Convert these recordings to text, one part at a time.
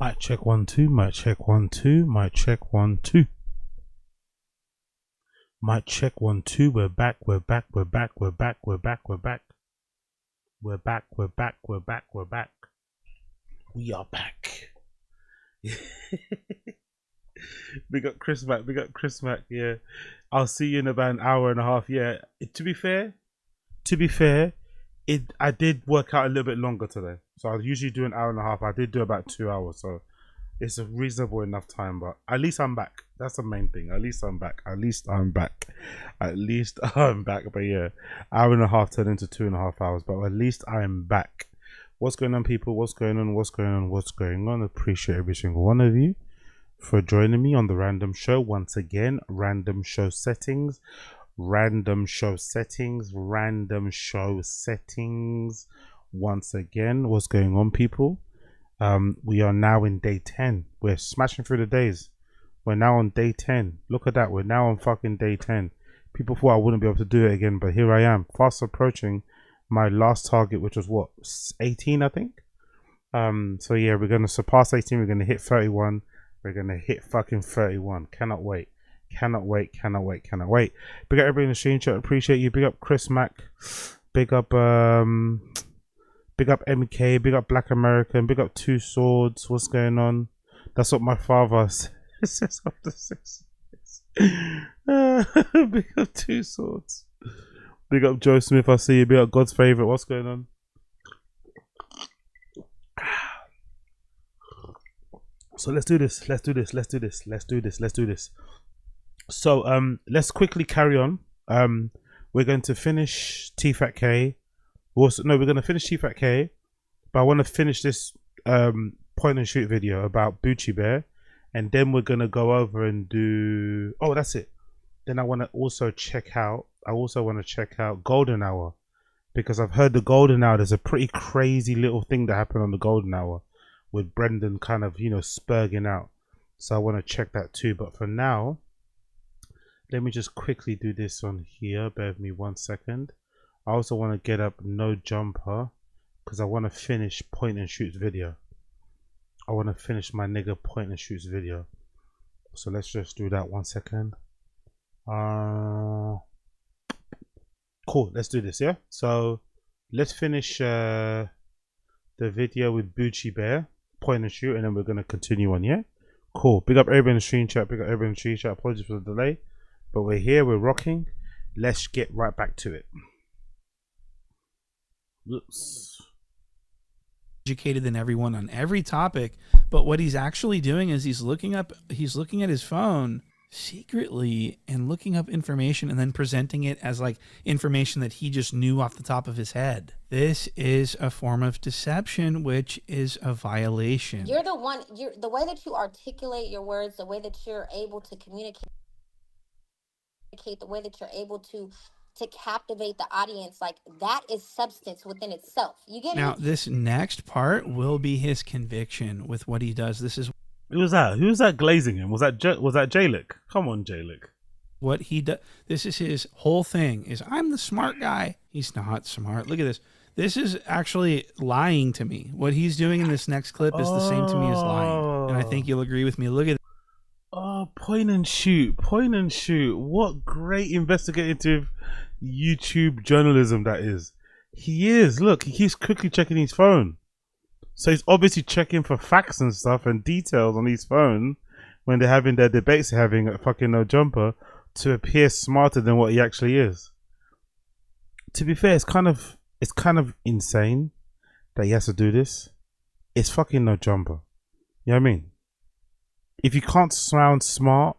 Mic check 1 2. Mic check 1 2. Mic check 1 2. Mic check 1 2. We're back. We're back. We're back. We're back. We're back. We're back. We're back. We're back. We're back. We're back. We are back. Big up Chris Mack. Big up Chris Mack. Yeah, I'll see you in about an hour and a half. Yeah. To be fair, I did work out a little bit longer today. So I usually do an hour and a half. I did do about 2 hours. So it's a reasonable enough time. But at least I'm back. That's the main thing. At least I'm back. At least I'm back. At least I'm back. But yeah, hour and a half turned into 2.5 hours. But at least I'm back. What's going on, people? What's going on? What's going on? What's going on? Appreciate every single one of you for joining me on the Random Show. Once again, Random Show Settings. Random Show Settings. Random Show Settings. Once again, what's going on, people? We are now in day 10. We're smashing through the days. We're now on day 10. Look at that. We're now on fucking day 10. People thought I wouldn't be able to do it again, but here I am, fast approaching my last target, which was what, 18, I think. So yeah, we're gonna surpass 18. We're gonna hit 31. We're gonna hit fucking 31. Cannot wait. Cannot wait. Cannot wait. Cannot wait. Big up everybody in the stream chat. Appreciate you. Big up Chris Mack. Big up MK. Big up Black American. Big up Two Swords. What's going on? That's what my father says after 6. Big up Two Swords. Big up Joe Smith. I see you. Big up God's favorite. What's going on? So let's do this. Let's do this. Let's do this. Let's do this. Let's do this. So let's quickly carry on. We're going to finish Tfatk. Also, no, we're going to finish Tfatk, but I want to finish this point and shoot video about Bucci Bear, and then we're going to go over and do. Oh, that's it. Then I want to also check out. I also want to check out Golden Hour, because I've heard the Golden Hour. There's a pretty crazy little thing that happened on the Golden Hour with Brendan kind of, you know, spurging out. So I want to check that too. But for now, let me just quickly do this on here. Bear with me 1 second. I also want to get up No Jumper because I want to finish point and shoot's video. I want to finish my nigga point and shoot's video. So let's just do that 1 second. Cool, let's do this, yeah? So let's finish the video with Bucci Bear, point and shoot, and then we're going to continue on, yeah? Cool. Big up everybody in the stream chat. Big up everybody in the stream chat. Apologies for the delay, but we're here, we're rocking. Let's get right back to it. Oops. Educated than everyone on every topic, but what he's actually doing is he's looking at his phone secretly and looking up information and then presenting it as like information that he just knew off the top of his head. This is a form of deception, which is a violation. You're the way that you articulate your words, the way that you're able to communicate, the way that you're able to captivate the audience, like that is substance within itself. You get now, it? This next part will be his conviction with what he does. This is Who was that? Who was that glazing him? Was that Jalik? Come on, Jalik. what he does. This is his whole thing. Is I'm the smart guy. He's not smart. Look at this. This is actually lying to me. What he's doing in this next clip is the same to me as lying, and I think you'll agree with me. Look at. Oh, point and shoot. Point and shoot. What great investigative YouTube journalism that is. He is. Look, he keeps quickly checking his phone. So he's obviously checking for facts and stuff and details on his phone when they're having their debates, having a fucking No Jumper, to appear smarter than what he actually is. To be fair, it's kind of insane that he has to do this. It's fucking No Jumper. You know what I mean? If you can't sound smart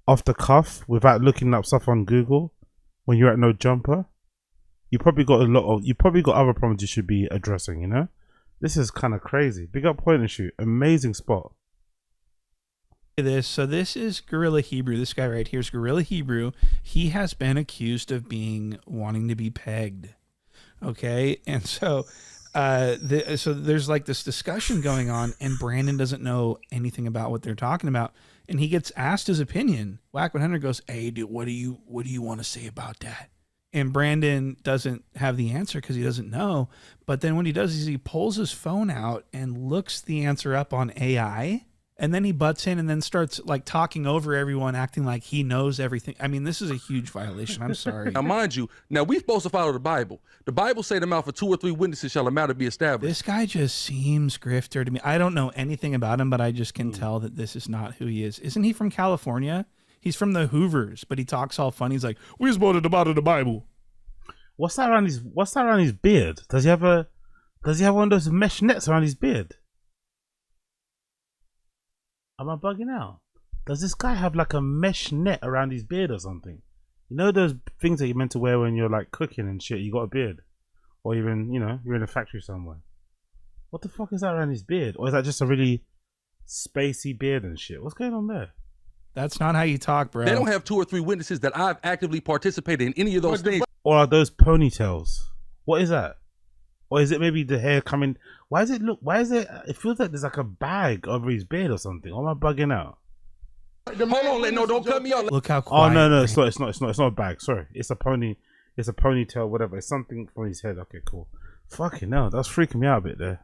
off the cuff without looking up stuff on Google when you're at No Jumper, you probably got other problems you should be addressing, you know? This is kind of crazy. Big up point and shoot. Amazing spot. This. So this is Gorilla Hebrew. This guy right here is Gorilla Hebrew. He has been accused of wanting to be pegged. Okay, and so so there's like this discussion going on, and Brandon doesn't know anything about what they're talking about, and he gets asked his opinion. Whack 100 goes, "Hey, dude, what do you want to say about that?" And Brandon doesn't have the answer because he doesn't know. But then what he does is he pulls his phone out and looks the answer up on AI. And then he butts in and then starts like talking over everyone, acting like he knows everything. I mean, this is a huge violation. I'm sorry. Now, mind you, now we're supposed to follow the Bible. The Bible say the mouth of 2 or 3 witnesses shall a matter be established. This guy just seems grifter to me. I don't know anything about him, but I just can tell that this is not who he is. Isn't he from California? He's from the Hoovers, but he talks all funny. He's like, "We're supposed to about the Bible." What's that around his beard? Does he have one of those mesh nets around his beard? Am I bugging out? Does this guy have like a mesh net around his beard or something? You know those things that you're meant to wear when you're like cooking and shit, you got a beard? Or even, you're in a factory somewhere. What the fuck is that around his beard? Or is that just a really spacey beard and shit? What's going on there? That's not how you talk, bro. They don't have 2 or 3 witnesses that I've actively participated in any of those things. Or are those ponytails? What is that? Or is it maybe the hair coming? It feels like there's like a bag over his beard or something. Or am I bugging out? Hold on, no, don't cut me off. Look how quiet. Oh no, it's not a bag. Sorry, it's a ponytail, whatever. It's something from his head. Okay, cool. Fucking hell, that's freaking me out a bit there.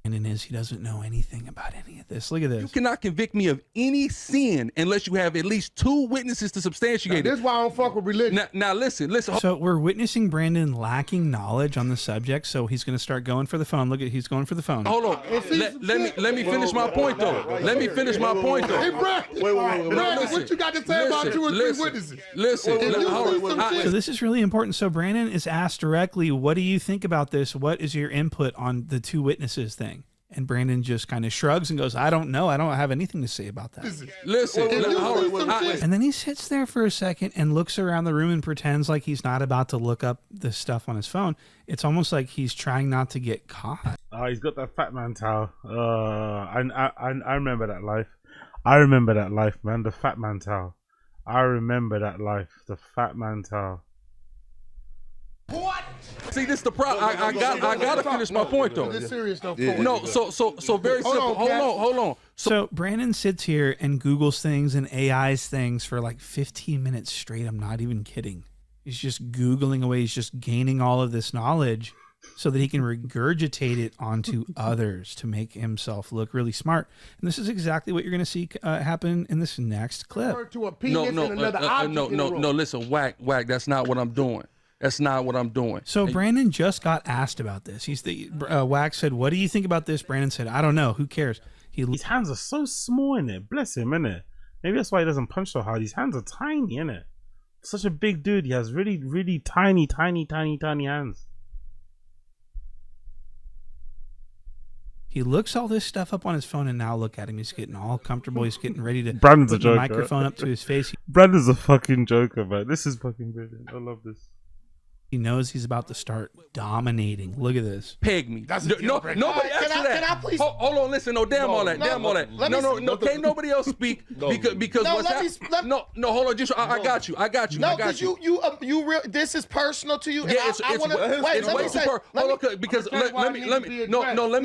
Brandon is, he doesn't know anything about any of this. Look at this. You cannot convict me of any sin unless you have at least 2 witnesses to substantiate it. This is why I don't fuck with religion. Now listen. So we're witnessing Brandon lacking knowledge on the subject, so he's going to start going for the phone. Look at, he's going for the phone. Hold on. Let me finish my point though. Let me finish my point though. Hey, Brandon, Listen, what you got to say about 2 or 3 witnesses? Listen. So this is really important. So Brandon is asked directly, what do you think about this? What is your input on the 2 witnesses thing? And Brandon just kind of shrugs and goes, I don't know. I don't have anything to say about that. Listen. And then he sits there for a second and looks around the room and pretends like he's not about to look up the stuff on his phone. It's almost like he's trying not to get caught. Oh, he's got that fat man towel. I remember that life. I remember that life, man. The fat man towel. I remember that life. The fat man towel. What? See, this is the problem. I gotta finish my point though. This serious though. No, so very simple. Hold on. So Brandon sits here and Googles things and AIs things for like 15 minutes straight. I'm not even kidding. He's just Googling away. He's just gaining all of this knowledge so that he can regurgitate it onto others to make himself look really smart. And this is exactly what you're going to see happen in this next clip. No. Listen, whack. That's not what I'm doing. That's not what I'm doing. So Brandon just got asked about this. He's the Wack said, "What do you think about this?" Brandon said, "I don't know. Who cares?" His hands are so small in it. Bless him, innit? Maybe that's why he doesn't punch so hard. His hands are tiny, innit? Such a big dude. He has really, really tiny hands. He looks all this stuff up on his phone, and now look at him. He's getting all comfortable. He's getting ready to Brandon's put a the joker. microphone up to his face. Brandon's a fucking joker, man. This is fucking brilliant. I love this. He knows he's about to start dominating. Look at this. Peg me. Nobody asked for that. Can I please? Hold on, listen. No, damn all that. No. Can't nobody else speak because what's happening? No, hold on. Just I got you. No, because you real. This is personal to you. Yeah, it's way too personal. Because let me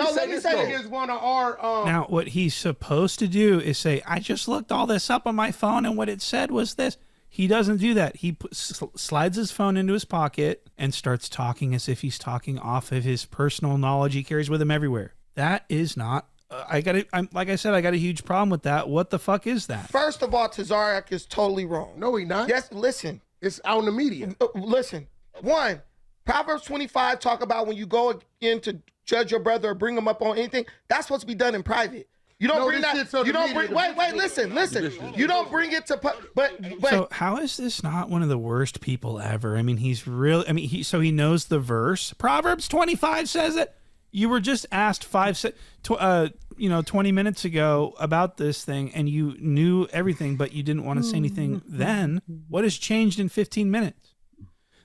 say this though. Now, what he's supposed to do is say, "I just looked all this up on my phone, and what it said was this." He doesn't do that. He slides his phone into his pocket and starts talking as if he's talking off of his personal knowledge he carries with him everywhere. That is not. Like I said, I got a huge problem with that. What the fuck is that? First of all, Tazariak is totally wrong. No, he not. Yes, listen. It's out in the media. Listen. 1, Proverbs 25 talk about when you go in to judge your brother or bring him up on anything, that's supposed to be done in private. You don't bring that. You don't bring. Wait. Listen. You don't bring it to. But. So how is this not one of the worst people ever? I mean, he's really. I mean, he knows the verse. Proverbs 25 says it. You were just asked 20 minutes ago about this thing, and you knew everything, but you didn't want to say anything then. What has changed in 15 minutes?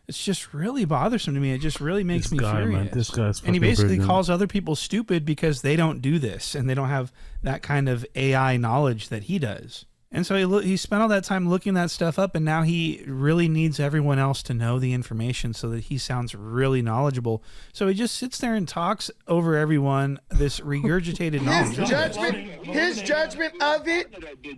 It's just really bothersome to me. It just really makes me furious. Man, this guy's and he basically brilliant. calls other people stupid because they don't do this and they don't have that kind of AI knowledge that he does. And so he spent all that time looking that stuff up, and now he really needs everyone else to know the information so that he sounds really knowledgeable. So he just sits there and talks over everyone this regurgitated knowledge. His judgment of it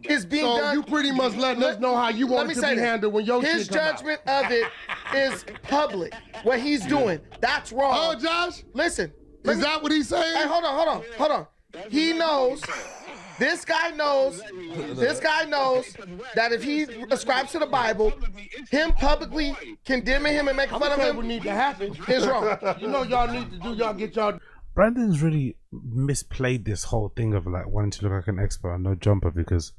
is being done. So you pretty much letting us know how you want it to be handled when your his shit come judgment of it is public. What he's doing, that's wrong. Oh, Josh, listen. Is that what he's saying? Hey, hold on. He knows. This guy knows that if he ascribes to the Bible, him publicly condemning him and making fun of him would need to happen. is wrong. You know y'all need to do, y'all get y'all. Brandon's really misplayed this whole thing of like wanting to look like an expert on No Jumper, because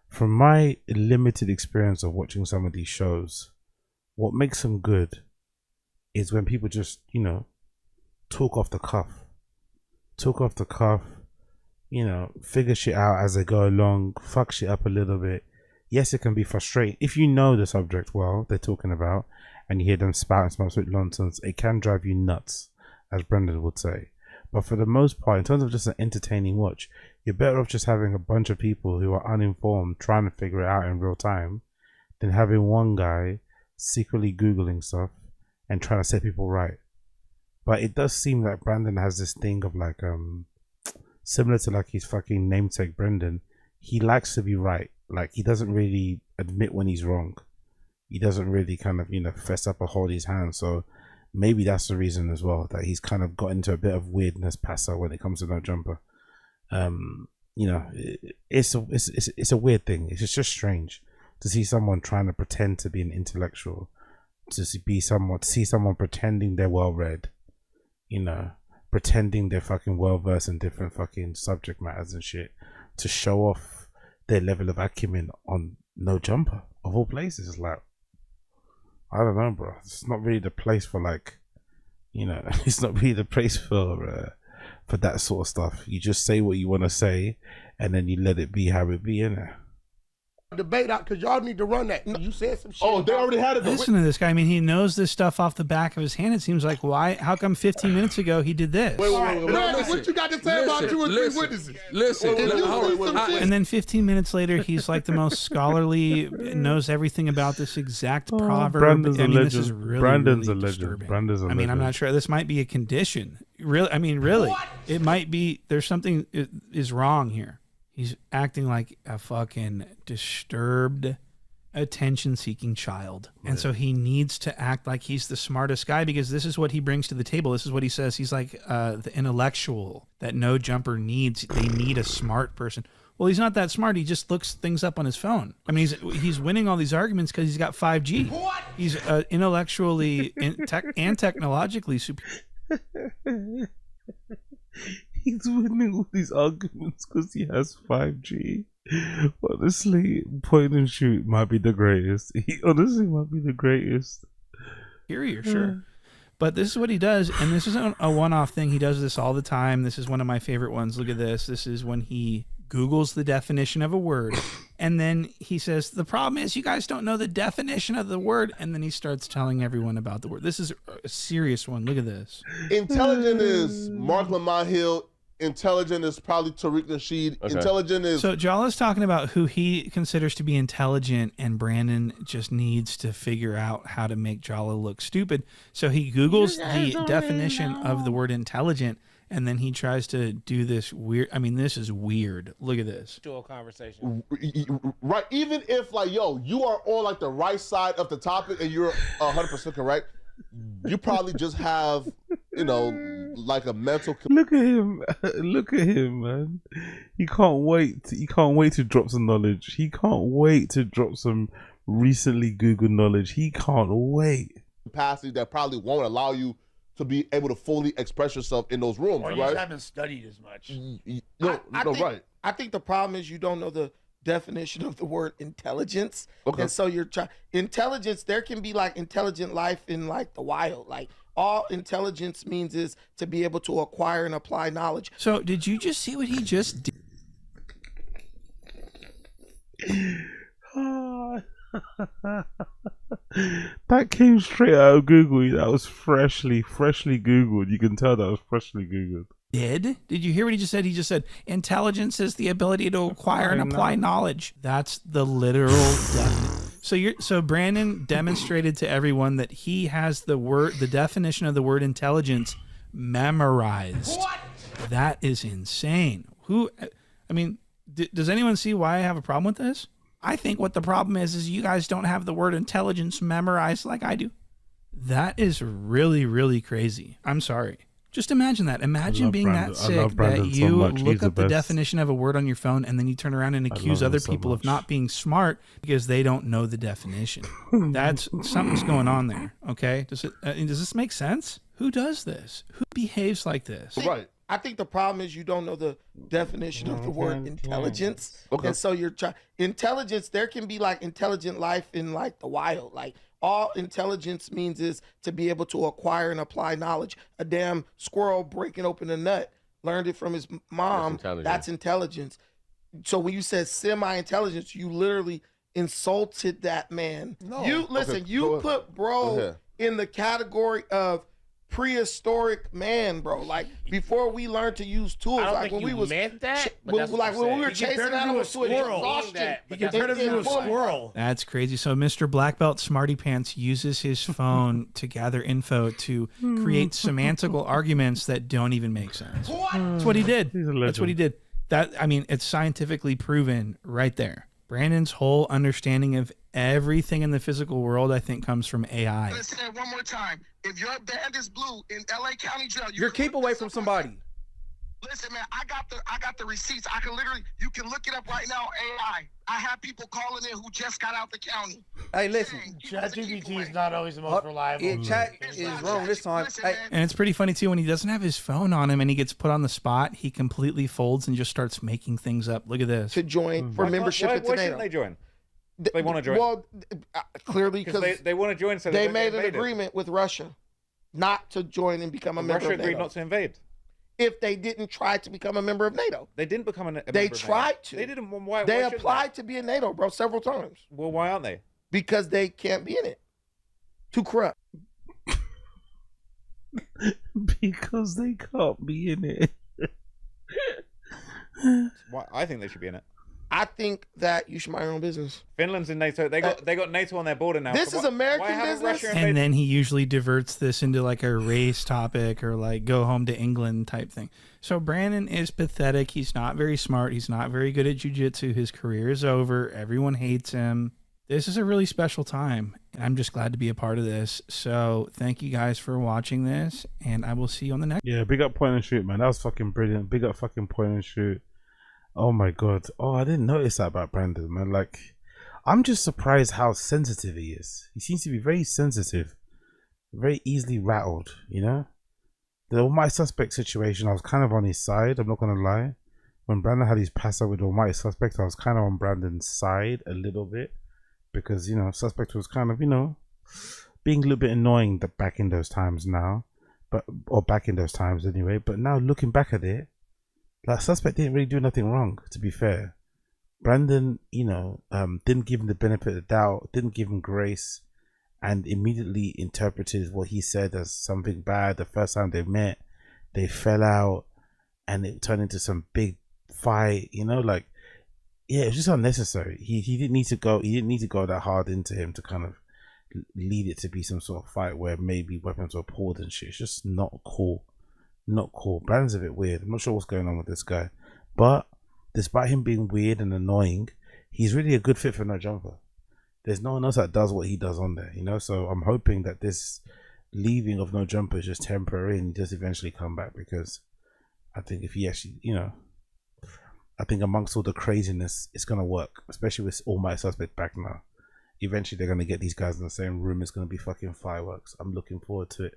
from my limited experience of watching some of these shows, what makes them good is when people just, you know, talk off the cuff, you know, figure shit out as they go along, fuck shit up a little bit. Yes, it can be frustrating. If you know the subject well, they're talking about, and you hear them spouting some absolute nonsense, it can drive you nuts, as Brendan would say. But for the most part, in terms of just an entertaining watch, you're better off just having a bunch of people who are uninformed trying to figure it out in real time than having one guy secretly Googling stuff and trying to set people right. But it does seem like Brandon has this thing of like, similar to like his fucking namesake Brendan, he likes to be right. Like, he doesn't really admit when he's wrong. He doesn't really kind of, you know, fess up or hold his hand. So maybe that's the reason as well, that he's kind of got into a bit of weirdness passer when it comes to No Jumper. You know, it's a weird thing. It's just strange to see someone trying to pretend to be an intellectual, to see someone pretending they're well read, you know, pretending they're fucking well versed in different fucking subject matters and shit, to show off their level of acumen on No Jumper of all places. It's like, I don't know, bro. It's not really the place for, like, you know, it's not really the place for that sort of stuff. You just say what you want to say, and then you let it be how it be, innit? Debate out, because y'all need to run that. You said some shit. Oh, they already had it. Listen to this guy. I mean, he knows this stuff off the back of his hand. It seems like, why? How come 15 minutes ago he did this? Wait, what you got to say about 2 or 3 witnesses? And then 15 minutes later, he's like the most scholarly, knows everything about this exact proverb. Brandon's a legend. This is really, Brandon's really a legend. disturbing. Brandon's a I mean, I'm not sure. This might be a condition. Really, I mean, really, it might be. There's something is wrong here. He's acting like a fucking disturbed, attention-seeking child. Right. And so he needs to act like he's the smartest guy, because this is what he brings to the table. This is what he says. He's like the intellectual that No Jumper needs. They need a smart person. Well, he's not that smart. He just looks things up on his phone. I mean, he's winning all these arguments because he's got 5G. What? He's intellectually and technologically superior. He's winning all these arguments because he has 5G. Honestly, point and shoot might be the greatest. He honestly might be the greatest. Superior, sure. But this is what he does, and this isn't a one-off thing. He does this all the time. This is one of my favorite ones. Look at this. This is when he Googles the definition of a word, and then he says, the problem is you guys don't know the definition of the word, and then he starts telling everyone about the word. This is a serious one. Look at this. Intelligent is Mark Lamont Hill. Intelligent is probably Tariq Nasheed. Okay. Intelligent is... So Jala's talking about who he considers to be intelligent, and Brandon just needs to figure out how to make Jala look stupid. So he Googles the definition of the word intelligent, and then he tries to do this weird... I mean, this is weird. Look at this. Conversation. Right. Even if, like, yo, you are on, like, the right side of the topic and you're 100% correct, you probably just have, you know, like a mental... Look at him. Look at him, man. He can't wait. He can't wait to drop some knowledge. He can't wait to drop some recently Googled knowledge. He can't wait. Capacity that probably won't allow you to be able to fully express yourself in those rooms, or right? You just haven't studied as much. Right. I think the problem is you don't know the definition of the word intelligence. Okay. And so you're trying... Intelligence, there can be like intelligent life in like the wild. Like all intelligence means is to be able to acquire and apply knowledge. So did you just see what he just did? That came straight out of Google. That was freshly Googled. You can tell that was freshly Googled. Did you hear what he just said? He just said intelligence is the ability to acquire and apply knowledge. That's the literal definition. So Brandon demonstrated to everyone that he has the definition of the word intelligence memorized. What? That is insane. Does anyone see why I have a problem with this? I think what the problem is you guys don't have the word intelligence memorized like I do. That is really, really crazy. I'm sorry. Just imagine that. Imagine being Brandon. that I sick love Brandon that so you much. look He's up the the best. definition of a word on your phone and then you turn around and accuse love him other so people of much. not being smart because they don't know the definition. That's something's going on there. Okay, does this make sense? Who does this? Who behaves like this? Right. I think the problem is you don't know the definition of the word intelligence. Okay. And so you're trying intelligence, there can be like intelligent life in like the wild. Like all intelligence means is to be able to acquire and apply knowledge. A damn squirrel breaking open a nut, learned it from his mom. That's intelligence. So when you said semi-intelligence, you literally insulted that man. No. You listen, Okay, you go put bro in the category of prehistoric man, bro. Like before we learned to use tools, I don't like think when you we was meant that, but that's what like I'm when we saying. were He chasing compared him to a animals to squirrel. exhaustion. He You compared him to a squirrel. That's crazy. So Mr. Black Belt Smarty Pants uses his phone to gather info to create semantical arguments that don't even make sense. That's what he did. He's a legend. That's what he did. It's scientifically proven right there. Brandon's whole understanding of everything in the physical world, I think, comes from AI. Let's say it one more time. If your band is blue in LA County Jail, You're keep away from somebody. Listen, man, I got the receipts. I can literally, you can look it up right now. AI. I have people calling in who just got out the county. Hey, listen. ChatGPT is not always the most reliable. Chat is wrong this time. Listen, Hey, man. And it's pretty funny, too, when he doesn't have his phone on him and he gets put on the spot, he completely folds and just starts making things up. Look at this. To join for membership at Why NATO. shouldn't they join? They want to join. Well, clearly Because because they want to join so they don't made get an invaded. agreement with Russia not to join and become a member Russia of agreed NATO. not to invade. If they didn't try to become a member of NATO. They didn't become a member They of NATO. tried to. They didn't. Why? They why shouldn't applied to be in NATO, bro, several times. Well, why aren't they? Because they can't be in it. Too corrupt. Because they can't be in it. Why? I think they should be in it. I think that you should mind your own business. Finland's in NATO. They got NATO on their border now. This so is why American haven't business? Russia invaded? And then he usually diverts this into like a race topic or like go home to England type thing. So Brandon is pathetic. He's not very smart. He's not very good at jiu-jitsu. His career is over. Everyone hates him. This is a really special time, and I'm just glad to be a part of this. So thank you guys for watching this, and I will see you on the next. Yeah, big up point and shoot, man. That was fucking brilliant. Big up fucking point and shoot. Oh my god. Oh, I didn't notice that about Brandon, man. Like, I'm just surprised how sensitive he is. He seems to be very sensitive, very easily rattled, you know? The Almighty Suspect situation, I was kind of on his side, I'm not gonna lie. When Brandon had his pass up with Almighty Suspect, I was kind of on Brandon's side a little bit. Because, you know, Suspect was kind of, you know, being a little bit annoying back in those times now. Or back in those times anyway. But now looking back at it, like, Suspect didn't really do nothing wrong, to be fair. Brandon, you know, didn't give him the benefit of the doubt, didn't give him grace, and immediately interpreted what he said as something bad. The first time they met, they fell out, and it turned into some big fight, you know, like, yeah, it was just unnecessary. He didn't need to go. He didn't need to go that hard into him to kind of lead it to be some sort of fight where maybe weapons were pulled and shit. It's just not cool. Not cool. Brandon's a bit weird. I'm not sure what's going on with this guy, but despite him being weird and annoying, he's really a good fit for No Jumper. There's no one else that does what he does on there, you know. So I'm hoping that this leaving of No Jumper is just temporary and just eventually come back, because I think if he actually, you know, I think amongst all the craziness, it's gonna work, especially with Almighty Suspect back now. Eventually, they're gonna get these guys in the same room. It's gonna be fucking fireworks. I'm looking forward to it.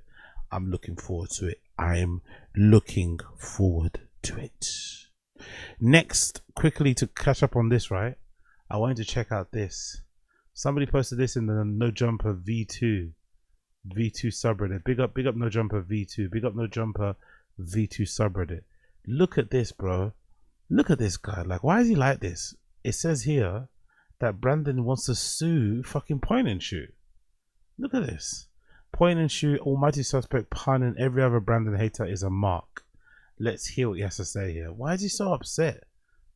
I'm looking forward to it. I'm looking forward to it. Next, quickly to catch up on this, right? I wanted to check out this. Somebody posted this in the No Jumper V2 subreddit. Big up No Jumper V2. Big up No Jumper V2 subreddit. Look at this, bro. Look at this guy. Like, why is he like this? It says here that Brandon wants to sue fucking Point and Shoot. Look at this. Point and Shoot, Almighty Suspect, Pun, and every other Brandon hater is a mark. Let's hear what he has to say here. Why is he so upset?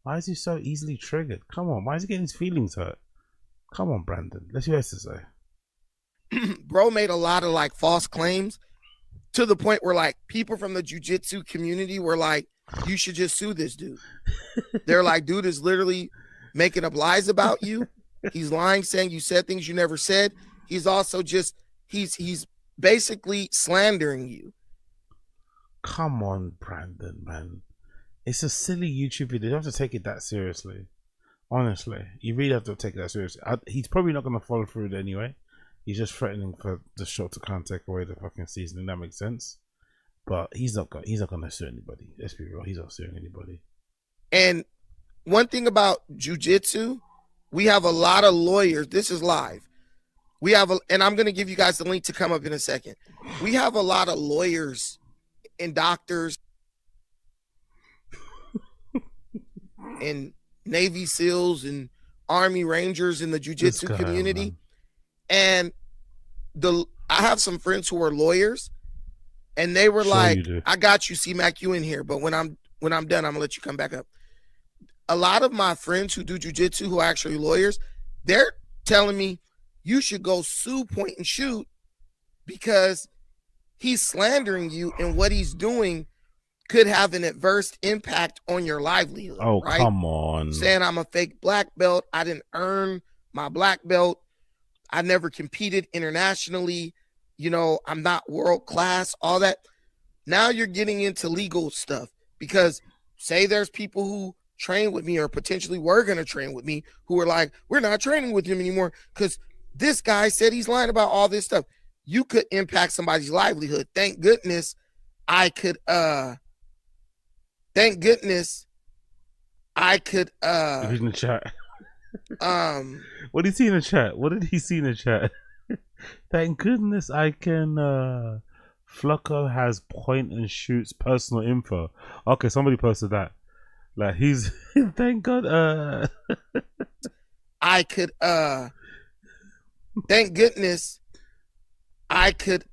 Why is he so easily triggered? Come on, why is he getting his feelings hurt? Come on, Brandon. Let's hear what he has to say. Bro made a lot of like false claims to the point where like people from the jiu-jitsu community were like, you should just sue this dude. They're like, dude is literally making up lies about you. He's lying, saying you said things you never said. He's also just he's basically slandering you. Come on, Brandon, man. It's a silly YouTube video. You don't have to take it that seriously. Honestly, you really have to take it that seriously. He's probably not going to follow through it anyway. He's just threatening for the show to kind of take away the fucking season. That makes sense. But he's not going to sue anybody. Let's be real. He's not suing anybody. And one thing about jiu-jitsu, we have a lot of lawyers. This is live. We have, and I'm going to give you guys the link to come up in a second. We have a lot of lawyers and doctors and Navy SEALs and Army Rangers in the jiu-jitsu community. And I have some friends who are lawyers, and they were like, I got you, C-Mac, you in here, but when I'm done, I'm gonna let you come back up. A lot of my friends who do jiu-jitsu, who are actually lawyers, they're telling me you should go sue Point and Shoot because he's slandering you, and what he's doing could have an adverse impact on your livelihood. Oh, right? Come on. Saying I'm a fake black belt. I didn't earn my black belt. I never competed internationally. You know, I'm not world class, all that. Now you're getting into legal stuff because say there's people who train with me or potentially were going to train with me who are like, we're not training with him anymore because this guy said he's lying about all this stuff. You could impact somebody's livelihood. Thank goodness I could in the chat. What did he see in the chat? What did he see in the chat? Thank goodness I can Flocko has Point and Shoot's personal info. Okay, somebody posted that. Like he's thank God I could thank goodness I could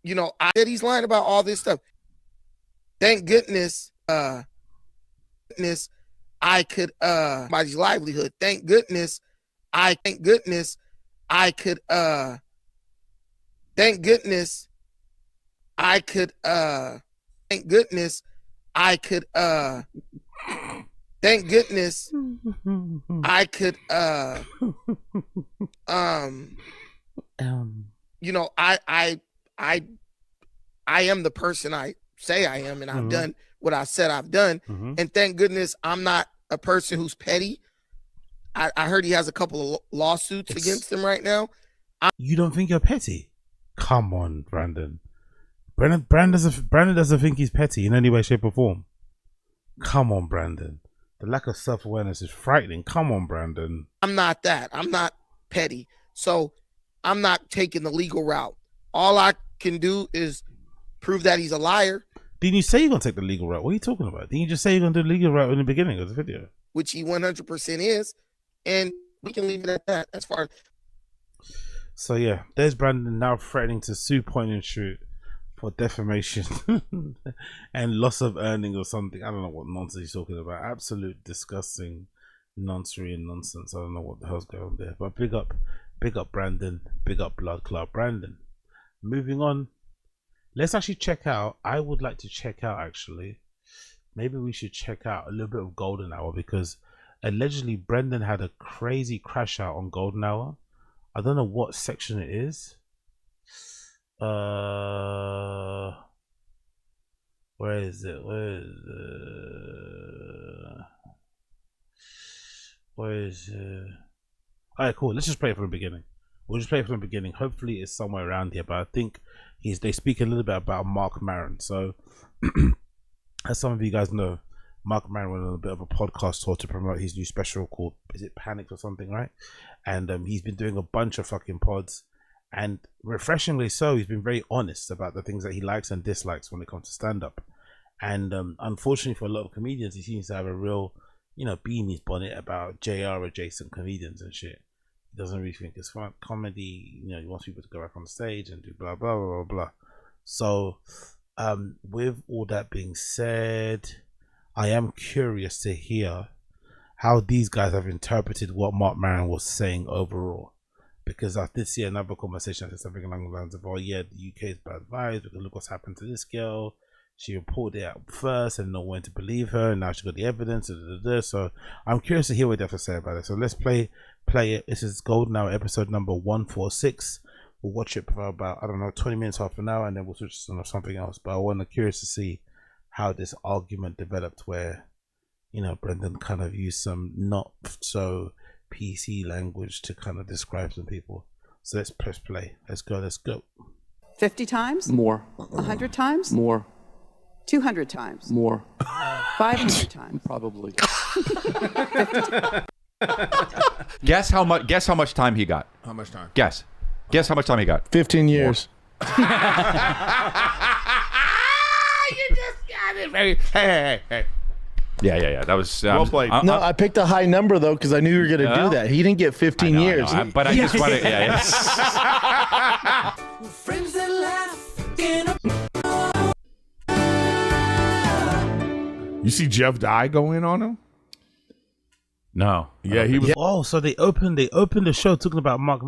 you know, I said he's lying about all this stuff. Thank goodness I could somebody's livelihood. Thank goodness I could thank goodness I could thank goodness I could thank goodness I could you know, I am the person I say I am, and I've done what I said I've done. And thank goodness I'm not a person who's petty. I heard he has a couple of lawsuits against him right now. You don't think you're petty? Come on, Brandon. Brandon doesn't think he's petty in any way, shape, or form. Come on, Brandon. The lack of self-awareness is frightening. Come on, Brandon. I'm not that. I'm not petty. So I'm not taking the legal route. All I can do is prove that he's a liar. Didn't you say you're going to take the legal route? What are you talking about? Didn't you just say you're going to do the legal route in the beginning of the video? Which he 100% is. And we can leave it at that as far as... So yeah, there's Brandon now threatening to sue Point and Shoot for defamation and loss of earning or something. I don't know what nonsense he's talking about. Absolute disgusting nonsense. I don't know what the hell's going on there. But big up Brandon. Big up Blood Club Brandon. Moving on. Let's actually check out. I would like to check out actually. Maybe we should check out a little bit of Golden Hour because allegedly Brendan had a crazy crash out on Golden Hour. I don't know what section it is. Where is it? Alright, cool. Let's just play it from the beginning. We'll just play it from the beginning. Hopefully it's somewhere around here, but I think they speak a little bit about Mark Maron. So as some of you guys know, Mark Maron went on a bit of a podcast tour to promote his new special called, is it Panic or something, right? And he's been doing a bunch of fucking pods, and refreshingly so, he's been very honest about the things that he likes and dislikes when it comes to stand-up. And unfortunately for a lot of comedians, he seems to have a real, bee in his bonnet about JR adjacent comedians and shit. He doesn't really think it's fun comedy. He wants people to go back on stage and do blah blah blah blah blah. So with all that being said, I am curious to hear how these guys have interpreted what Mark Maron was saying overall, because I did see another conversation that said something along the lines of, oh yeah, the UK is bad vibes because look what's happened to this girl, she reported it out first and no one to believe her, and now she got the evidence. So I'm curious to hear what they have to say about it. So let's play it. This is Golden Hour episode number 146. We'll watch it for about, I don't know, 20 minutes, half an hour, and then we'll switch to something else. But I want to curious to see how this argument developed where, you know, Brendan kind of used some not so PC language to kind of describe some people. So let's press play. Let's go. 50 times? More. 100 times? More. 200 times? More. 500 times? Probably. Guess how much time he got. How much time? Guess how much time he got. 15 years. You just got it, baby. Hey. Yeah. That was Well played. No, I picked a high number, though, because I knew you were going to do that. He didn't get 15 years. But I just wanted. Friends that laugh in a... You see Jeff Dye go in on him? No. Yeah, he was. Oh, so they opened the show talking about Mark.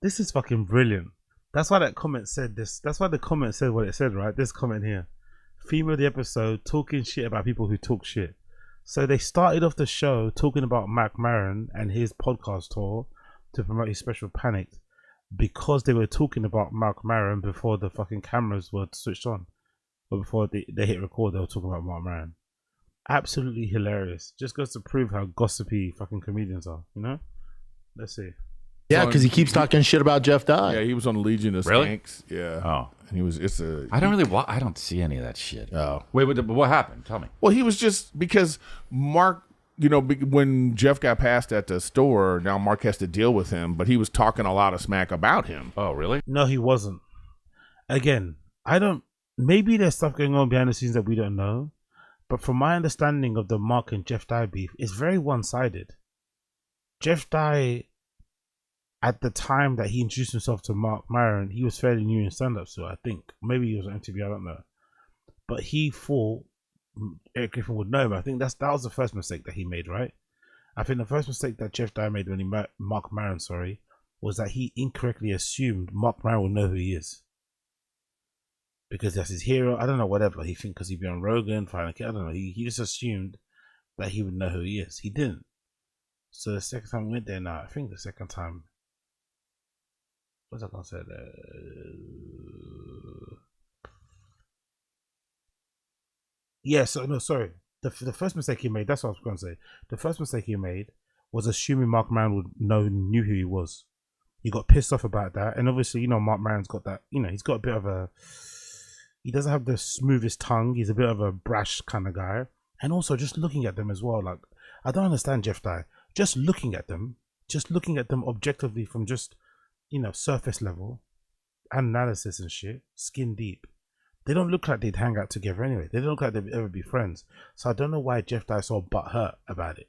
This is fucking brilliant. That's why that comment said this. That's why the comment said what it said, right? This comment here. Theme of the episode, talking shit about people who talk shit. So they started off the show talking about Mark Maron and his podcast tour to promote his special Panicked because they were talking about Mark Maron before the fucking cameras were switched on. Or before they hit record, they were talking about Mark Maron. Absolutely hilarious. Just goes to prove how gossipy fucking comedians are, you know? Let's see. Yeah, because he keeps talking shit about Jeff Dye. Yeah, he was on the Legion of Really? Skanks. Yeah. Oh. And he was. I don't see any of that shit. Oh. Wait, what happened? Tell me. Well, he was just because Mark, you know, when Jeff got passed at the store, now Mark has to deal with him, but he was talking a lot of smack about him. Oh, really? No, he wasn't. Again, maybe there's stuff going on behind the scenes that we don't know, but from my understanding of the Mark and Jeff Dye beef, it's very one-sided. Jeff Dye, at the time that he introduced himself to Mark Maron, he was fairly new in stand-up, so I think. Maybe he was on MTV, I don't know. But he thought Eric Griffin would know him. I think that was the first mistake that he made, right? I think the first mistake that Jeff Dye made when he met Mark Maron, was that he incorrectly assumed Mark Maron would know who he is. Because that's his hero. I don't know, whatever. He think because he'd be on Rogan, I don't know. He just assumed that he would know who he is. He didn't. So the second time we went there now, I think the second time, what was I gonna say there? Yeah, so no, sorry. The first mistake he made, that's what I was gonna say. The first mistake he made was assuming Mark Maron knew who he was. He got pissed off about that, and obviously, you know, Mark Maron's got that, you know, he's got a bit of a, he doesn't have the smoothest tongue. He's a bit of a brash kind of guy. And also just looking at them as well, like, I don't understand Jeff Dye. Just looking at them objectively from just, you know, surface level analysis and shit, skin deep. They don't look like they'd hang out together anyway. They don't look like they'd ever be friends. So I don't know why Jeff Dye so butthurt about it.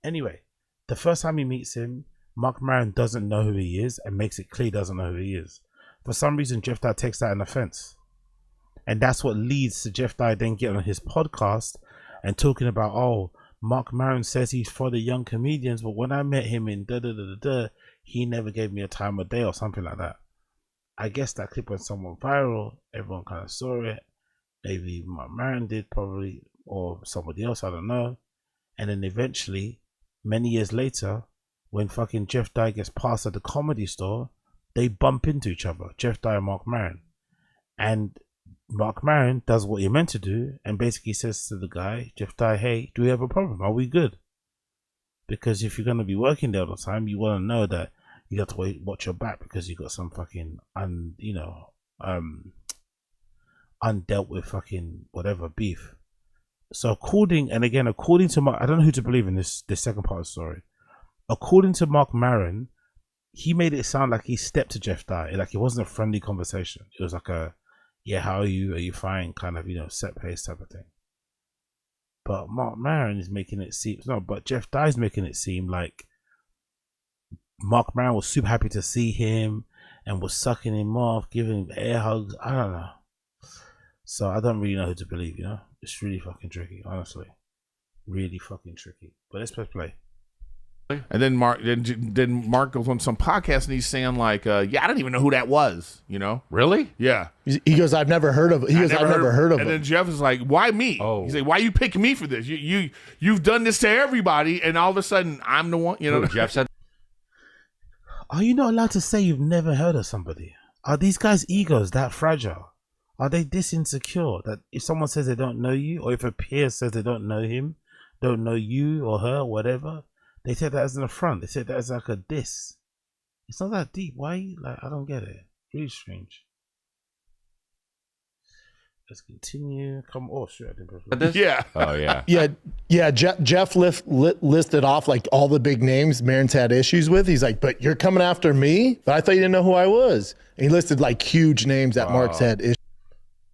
Anyway, the first time he meets him, Mark Maron doesn't know who he is and makes it clear he doesn't know who he is. For some reason, Jeff Dye takes that an offense. And that's what leads to Jeff Dye then getting on his podcast and talking about, oh, Mark Maron says he's for the young comedians, but when I met him in he never gave me a time of day or something like that. I guess that clip went somewhat viral. Everyone kind of saw it. Maybe Mark Maron did probably, or somebody else, I don't know. And then eventually, many years later, when fucking Jeff Dye gets passed at the Comedy Store, they bump into each other, Jeff Dye and Mark Maron. And Mark Maron does what you're meant to do and basically says to the guy, Jeff Dye, hey, do we have a problem? Are we good? Because if you're going to be working there all the time, you want to know that you have to watch your back because you got some fucking, undealt with fucking whatever beef. So according to Mark, I don't know who to believe in this second part of the story. According to Mark Maron, he made it sound like he stepped to Jeff Dye, like it wasn't a friendly conversation. It was like a, yeah, how are you? Are you fine? Kind of, you know, set pace type of thing. But Mark Maron is making it seem, but Jeff Dye's making it seem like Mark Maron was super happy to see him and was sucking him off, giving him air hugs. I don't know. So I don't really know who to believe, you know? It's really fucking tricky, honestly. Really fucking tricky. But let's press play. And then Mark goes on some podcast and he's saying like, yeah, I don't even know who that was. You know? Really? Yeah. He goes, I've never heard of. He goes, I've never heard of And him. then Jeff is like, why me? Oh. He's like, why you picking me for this? You've done this to everybody, and all of a sudden I'm the one. You know? Jeff said. Are you not allowed to say you've never heard of somebody? Are these guys' egos that fragile? Are they this insecure that if someone says they don't know you, or if a peer says they don't know him, don't know you or her, or whatever, they take that as an affront. They take that as like a diss. It's not that deep. Why? Like, I don't get it. Really strange. Let's continue. Come. Oh, shit. I didn't. Yeah. Oh, yeah. Yeah. Jeff listed off like all the big names Marin's had issues with. He's like, but you're coming after me? But I thought you didn't know who I was. And he listed like huge names that Mark's had issues.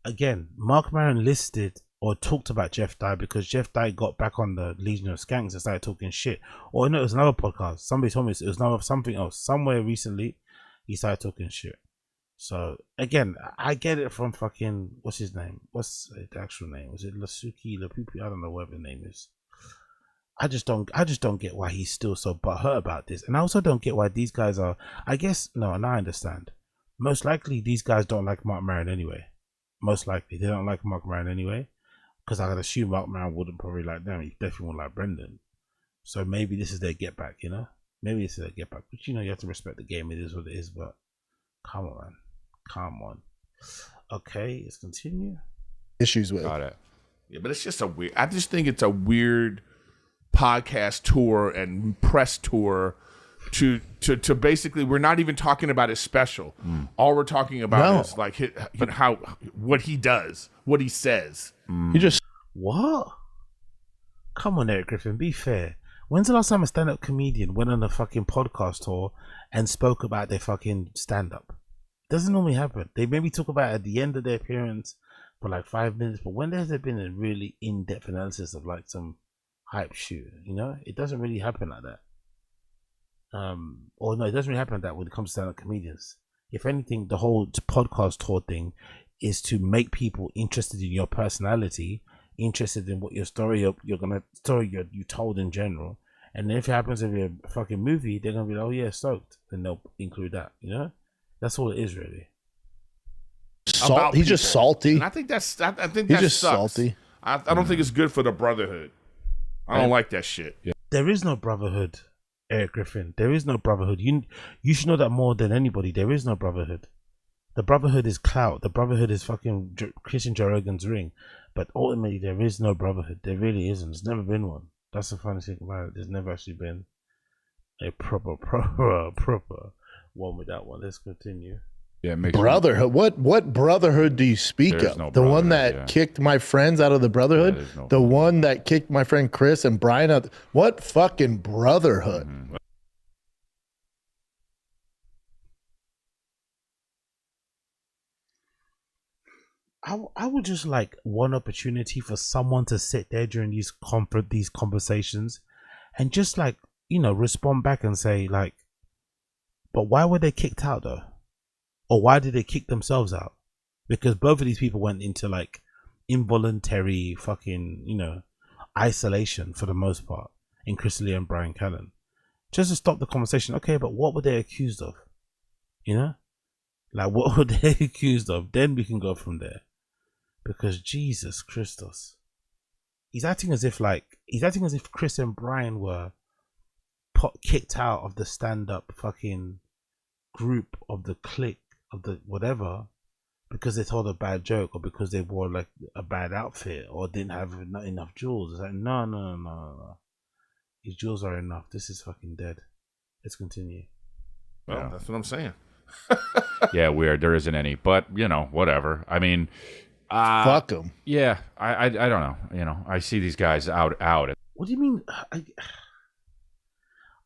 Again, Mark Maron listed or talked about Jeff Dye because Jeff Dye got back on the Legion of Skanks and started talking shit. Or no, it was another podcast. Somebody told me it was something else. Somewhere recently, he started talking shit. So again, I get it from fucking what's his name? What's the actual name? Was it Lasuki, Lapupi? I don't know whatever the name is. I just don't get why he's still so butthurt about this, and I also don't get why these guys are. I guess no, and I understand. Most likely, these guys don't like Mark Maron anyway. Most likely, they don't like Mark Maron anyway, because I could assume Mark Maron wouldn't probably like them. He definitely wouldn't like Brendan. So maybe this is their get back, you know? Maybe this is their get back. But you have to respect the game. It is what it is. But come on, man. Come on. Okay, let's continue. Issues with. Got it. Yeah, but it's just I just think it's a weird podcast tour and press tour to basically, we're not even talking about his special. All we're talking about is like what he does, what he says. He just what? Come on, Eric Griffin, be fair. When's the last time a stand-up comedian went on a fucking podcast tour and spoke about their fucking stand-up? Doesn't normally happen. They maybe talk about it at the end of their appearance for like 5 minutes, but when has there been a really in-depth analysis of like some hype shoot? It doesn't really happen like that. Or no, it doesn't really happen like that when it comes to stand-up comedians. If anything, the whole podcast tour thing is to make people interested in your personality, interested in what your story you told in general. And if it happens to be a fucking movie, they're gonna be like, oh yeah, stoked. Then they'll include that. That's all it is really. He's just salty. And I think that's He's just sucks. salty. I don't think it's good for the brotherhood. I don't like that shit. Yeah. There is no brotherhood, Eric Griffin. There is no brotherhood. You should know that more than anybody. There is no brotherhood. The brotherhood is clout. The brotherhood is fucking Christian Joe Rogan's ring. But ultimately, there is no brotherhood. There really isn't. There's never been one. That's the funny thing about it. There's never actually been a proper one with that one. Let's continue. Yeah, brotherhood. What brotherhood do you speak of? No the one that kicked my friends out of the brotherhood? The one that kicked my friend Chris and Brian out? What fucking brotherhood? Mm-hmm. I would just like one opportunity for someone to sit there during these conversations and just like, respond back and say like, but why were they kicked out though? Or why did they kick themselves out? Because both of these people went into like involuntary fucking, isolation for the most part in Chris Lee and Brian Callen. Just to stop the conversation. Okay, but what were they accused of? Like what were they accused of? Then we can go from there. Because Jesus Christos, he's acting as if Chris and Brian were kicked out of the stand-up fucking group of the clique of the whatever because they told a bad joke or because they wore like a bad outfit or didn't have not enough jewels. It's like no. His jewels are enough. This is fucking dead. Let's continue. Well, that's what I'm saying. Yeah, weird. There isn't any, but whatever. I mean, fuck them. Yeah, I don't know. I see these guys out. What do you mean?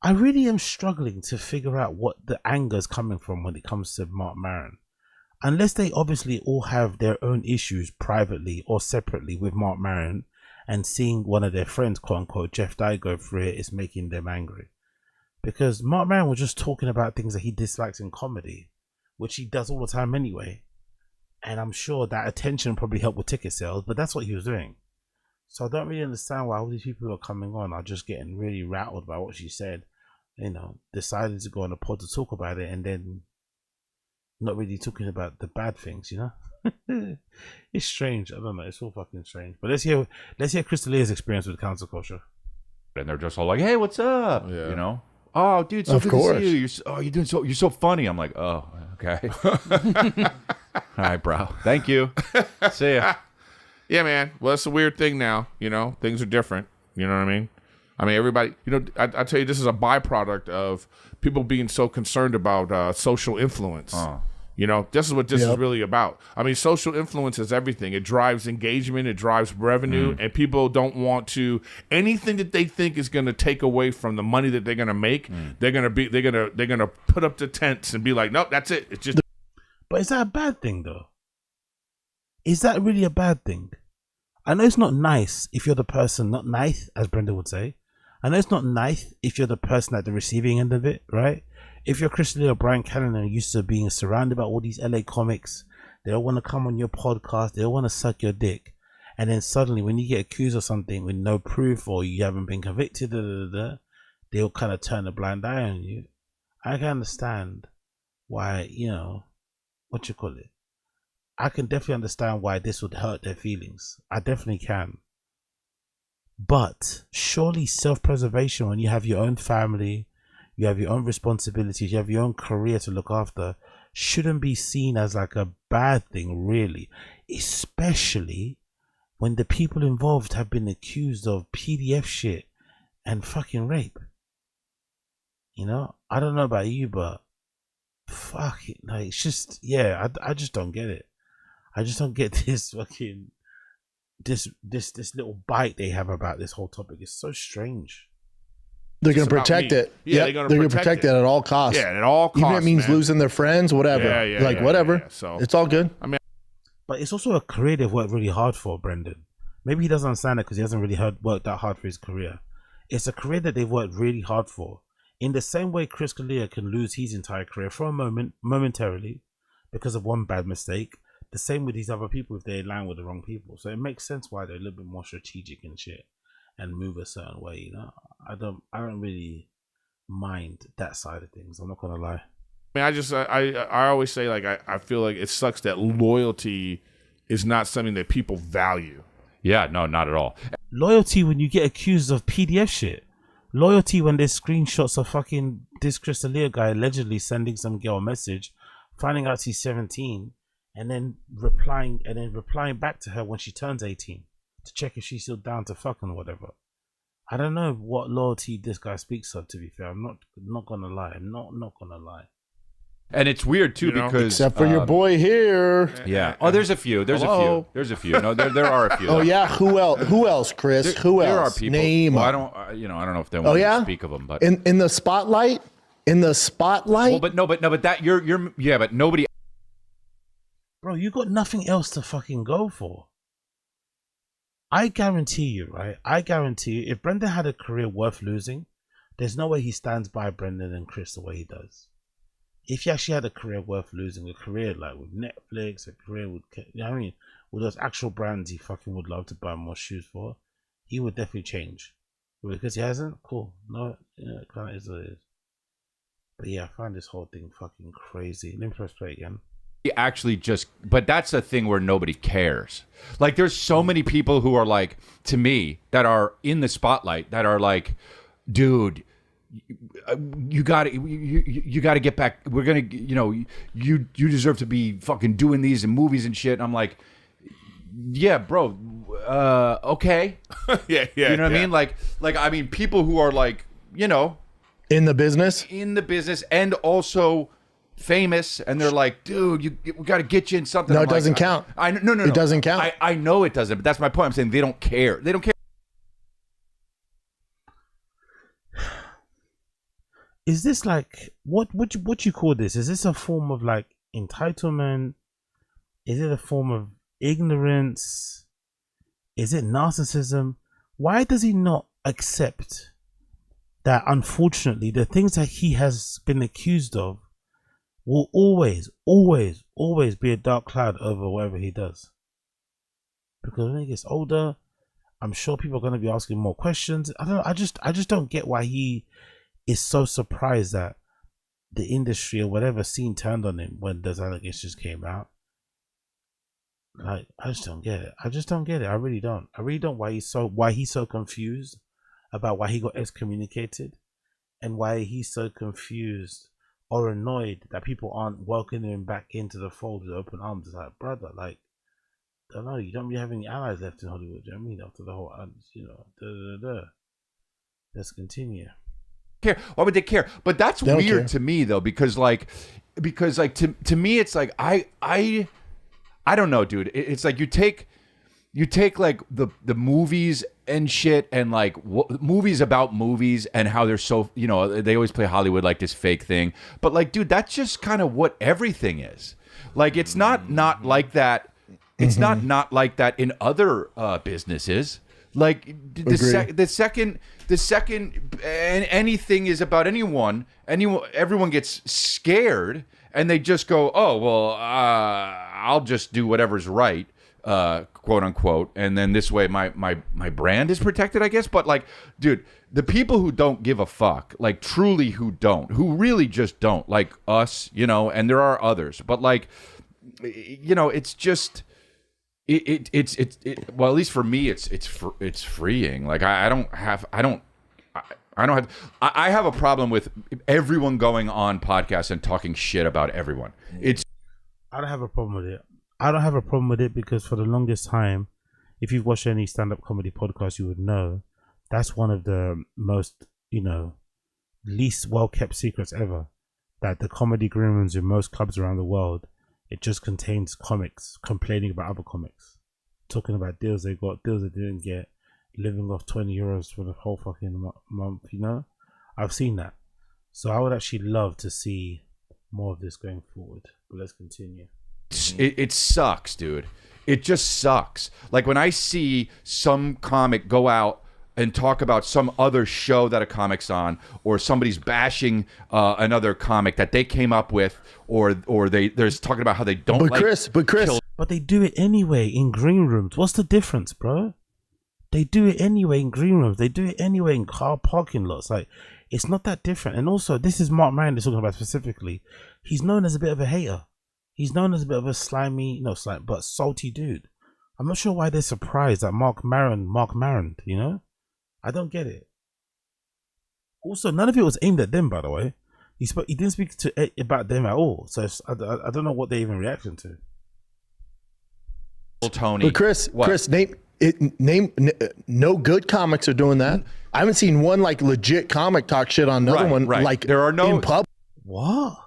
I really am struggling to figure out what the anger is coming from when it comes to Mark Maron. Unless they obviously all have their own issues privately or separately with Mark Maron, and seeing one of their friends, quote unquote, Jeff Dye go through it is making them angry. Because Mark Maron was just talking about things that he dislikes in comedy, which he does all the time anyway. And I'm sure that attention probably helped with ticket sales, but that's what he was doing. So I don't really understand why all these people who are coming on are just getting really rattled by what she said. decided to go on a pod to talk about it and then not really talking about the bad things, It's strange. I don't know. It's all fucking strange. But let's hear Crystal Lear's experience with cancel culture. And they're just all like, "Hey, what's up?" Yeah. Oh, dude, so Of good course. to see you. You're so funny. I'm like, oh, okay. All right, bro. Thank you. See ya. Yeah, man. Well, it's a weird thing now. Things are different. You know what I mean? Everybody, I tell you, this is a byproduct of people being so concerned about social influence. This is what this is really about. Social influence is everything. It drives engagement, it drives revenue, and people don't want to anything that they think is going to take away from the money that they're going to make. They're going to put up the tents and be like, nope, that's it. It's just. But is that a bad thing though? Is that really a bad thing? I know it's not nice if you're the person, not nice as Brenda would say. I know it's not nice if you're the person at the receiving end of it, right? If you're Chris Lee or Brian Cannon and used to being surrounded by all these LA comics, they all want to come on your podcast, they all want to suck your dick. And then suddenly when you get accused of something with no proof or you haven't been convicted, they'll kind of turn a blind eye on you. I can understand why, I can definitely understand why this would hurt their feelings. I definitely can. But surely self-preservation, when you have your own family, you have your own responsibilities, you have your own career to look after, shouldn't be seen as like a bad thing, really. Especially when the people involved have been accused of PDF shit and fucking rape. I don't know about you, but fuck it. Like, it's just, I just don't get it. I just don't get this fucking this little bite they have about this whole topic. It's so strange. They're going to protect it. Yeah, they're going to protect it at all costs. Yeah, at all costs. Even if it means losing their friends, whatever. Whatever. Yeah. So it's all good. But it's also a career they've worked really hard for, Brendan. Maybe he doesn't understand it because he hasn't really worked that hard for his career. It's a career that they've worked really hard for. In the same way Chris D'Elia can lose his entire career for a moment, momentarily, because of one bad mistake. The same with these other people if they align with the wrong people. So it makes sense why they're a little bit more strategic and shit and move a certain way, I don't really mind that side of things. I'm not gonna lie. I always say, like, I feel like it sucks that loyalty is not something that people value. Yeah, no, not at all. Loyalty when you get accused of PDF shit. Loyalty when there's screenshots of fucking this Chris D'Elia guy allegedly sending some girl a message, finding out he's 17, and then replying back to her when she turns 18 to check if she's still down to fuck and whatever. I don't know what loyalty this guy speaks of, to be fair. I'm not gonna lie. I'm not gonna lie. And it's weird too because except for your boy here. Yeah. Oh, there's a few. There's a few. No, there are a few. Oh yeah. Who else, Chris? Who else? There are people. Name. Well, I don't know if they want to speak of them, but in the spotlight. In the spotlight. Well, but that you're but nobody. Bro, you got nothing else to fucking go for. I guarantee you, right? If Brendan had a career worth losing, there's no way he stands by Brendan and Chris the way he does. If he actually had a career worth losing, a career like with Netflix, a career with, with those actual brands he fucking would love to buy more shoes for, he would definitely change. But because he hasn't, cool. No, it kind of is what it is. But yeah, I find this whole thing fucking crazy. Let me press play again. Actually but that's a thing where nobody cares. Like, there's so many people who are like, to me, that are in the spotlight that are like, dude, you gotta get back. We're gonna, you deserve to be fucking doing these in movies and shit. And I'm like, yeah, bro, okay. yeah. You know what I mean? Like, people who are like, in the business and also famous, and they're like, dude, we got to get you in something. No, it doesn't count. No. It doesn't count. I know it doesn't, but that's my point. I'm saying they don't care. They don't care. Is this like what you call this? Is this a form of like entitlement? Is it a form of ignorance? Is it narcissism? Why does he not accept that unfortunately the things that he has been accused of will always be a dark cloud over whatever he does? Because when he gets older, I'm sure people are going to be asking more questions. I just don't get why he is so surprised that the industry or whatever scene turned on him when those allegations came out. Like, I just don't get it. I really don't. Why he's so confused about why he got excommunicated, and why he's so confused or annoyed that people aren't welcoming him back into the fold with open arms. It's like, brother, like, I don't know, you don't really have any allies left in Hollywood. Do you know what I mean? After the whole, Let's continue. Care. Why would they care? But that's They don't weird care. to me though, because to me it's like I don't know, dude. It's like you take like the movies and shit, and like movies about movies and how they're so, they always play Hollywood like this fake thing, but like, dude, that's just kind of what everything is. Like, it's not like that. It's not like that in other businesses. Like the second anything is about anyone, everyone gets scared and they just go, oh well, I'll just do whatever's right, quote unquote, and then this way my brand is protected, I guess. But like, dude, the people who don't give a fuck, like truly who really just don't, like us, and there are others, but like, it's just. Well, at least for me, it's freeing. Like I have a problem with everyone going on podcasts and talking shit about everyone. I don't have a problem with it. I don't have a problem with it because for the longest time, if you've watched any stand-up comedy podcast, you would know that's one of the most, least well-kept secrets ever. That the comedy green rooms in most clubs around the world, it just contains comics complaining about other comics, talking about deals they got, deals they didn't get, living off €20 for the whole fucking month. I've seen that. So I would actually love to see more of this going forward. But let's continue. It sucks, dude. It just sucks. Like when I see some comic go out and talk about some other show that a comic's on, or somebody's bashing another comic that they came up with, or they're talking about how they don't But Chris, but they do it anyway in green rooms. What's the difference, bro? They do it anyway in green rooms. They do it anyway in car parking lots. Like, it's not that different. And also, this is Mark Maron talking about specifically. He's known as a bit of a hater. He's known as a bit of a but salty dude. I'm not sure why they're surprised that Mark Maron, I don't get it. Also, none of it was aimed at them, by the way. He didn't speak about them at all. So I don't know what they even reaction to. Tony. But Chris, name no good comics are doing that. I haven't seen one like legit comic talk shit on another one. Right. Like there are no in pub. What?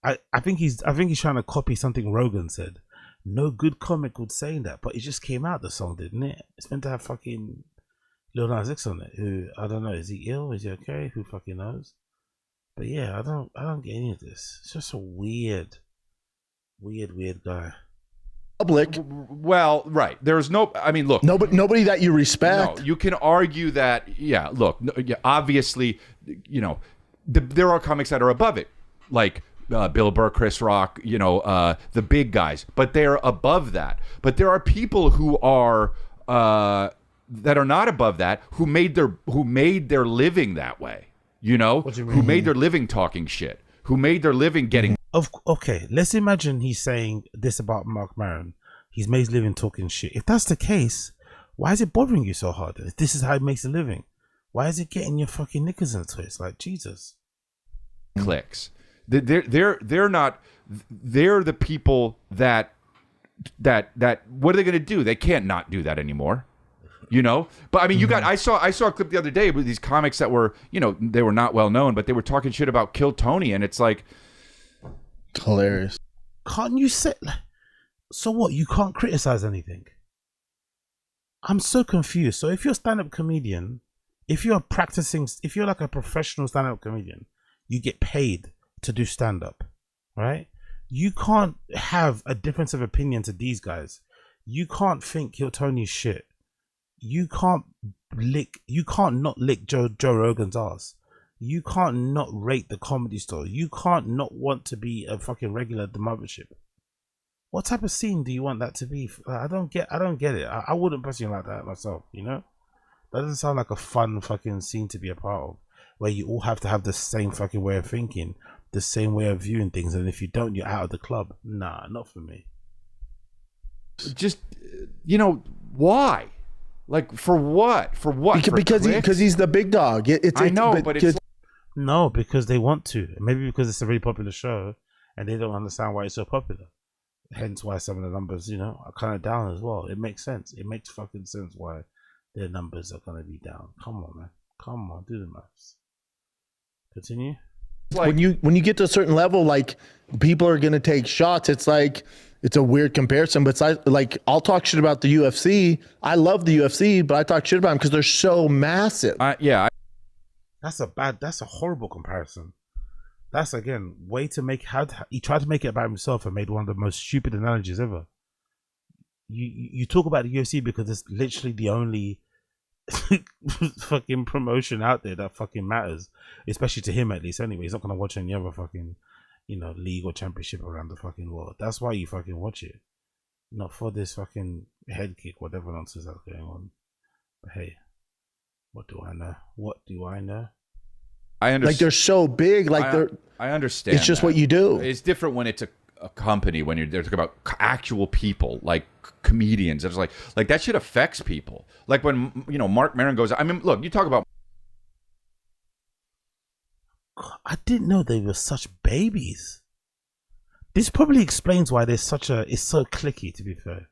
I think he's trying to copy something Rogan said. No good comic would say that, but it just came out, the song, didn't it? It's meant to have fucking Lil Nas X on it. Who, I don't know, is he ill? Is he okay? Who fucking knows? But yeah, I don't get any of this. It's just a weird guy. Public. Well, right. There's no. I mean, look. Nobody that you respect. No, you can argue that. Yeah. Look. Obviously, there are comics that are above it, like Bill Burr, Chris Rock. The big guys, but they're above that. But there are people who are that are not above that, who made their living that way. What do you mean? Who made their living talking shit. Who made their living getting. Okay, let's imagine he's saying this about Mark Maron. He's made his living talking shit. If that's the case, why is it bothering you so hard? If this is how he makes a living, why is it getting your fucking knickers in a twist? Like, Jesus. Clicks. They're not. They're the people that. What are they going to do? They can't not do that anymore. But I mean, I saw a clip the other day with these comics that were, they were not well known, but they were talking shit about Kill Tony, and it's like hilarious. Can't you say? So what? You can't criticize anything. I'm so confused. So if you're a stand-up comedian, if you're like a professional stand-up comedian, you get paid to do stand-up, right? You can't have a difference of opinion to these guys. You can't think Kill Tony's shit. You can't not lick Joe Rogan's ass. You can't not rate the Comedy Store. You can't not want to be a fucking regular at the mothership. What type of scene do you want that to be? I don't get it. I wouldn't personally like that myself, That doesn't sound like a fun fucking scene to be a part of. where you all have to have the same fucking way of thinking, the same way of viewing things, and if you don't, you're out of the club. Nah, not for me. Just, why? Like, for what? For what? Because he's the big dog. No, because they want to. Maybe because it's a really popular show, and they don't understand why it's so popular. Hence why some of the numbers, are kind of down as well. It makes sense. It makes fucking sense why their numbers are going to be down. Come on, man. Come on, do the maths. Continue. When you get to a certain level, like, people are going to take shots. It's like, it's a weird comparison, but it's like, I'll talk shit about the UFC. I love the UFC, but I talk shit about them because they're so massive. That's a horrible comparison. That's, again, way to make, he tried to make it about himself and made one of the most stupid analogies ever. You talk about the UFC because it's literally the only fucking promotion out there that fucking matters, especially to him, at least. Anyway, he's not gonna watch any other fucking league or championship around the fucking world. That's why you fucking watch it, not for this fucking head kick, whatever nonsense that's going on. But hey, what do I know? I understand. Like, they're so big. Like, I understand. It's just what you do. It's different when it's a company, when they're talking about actual people, like comedians. It's like that shit affects people. Like when Mark Maron goes. I mean, look, you talk about. I didn't know they were such babies. This probably explains why there's it's so clicky, to be fair.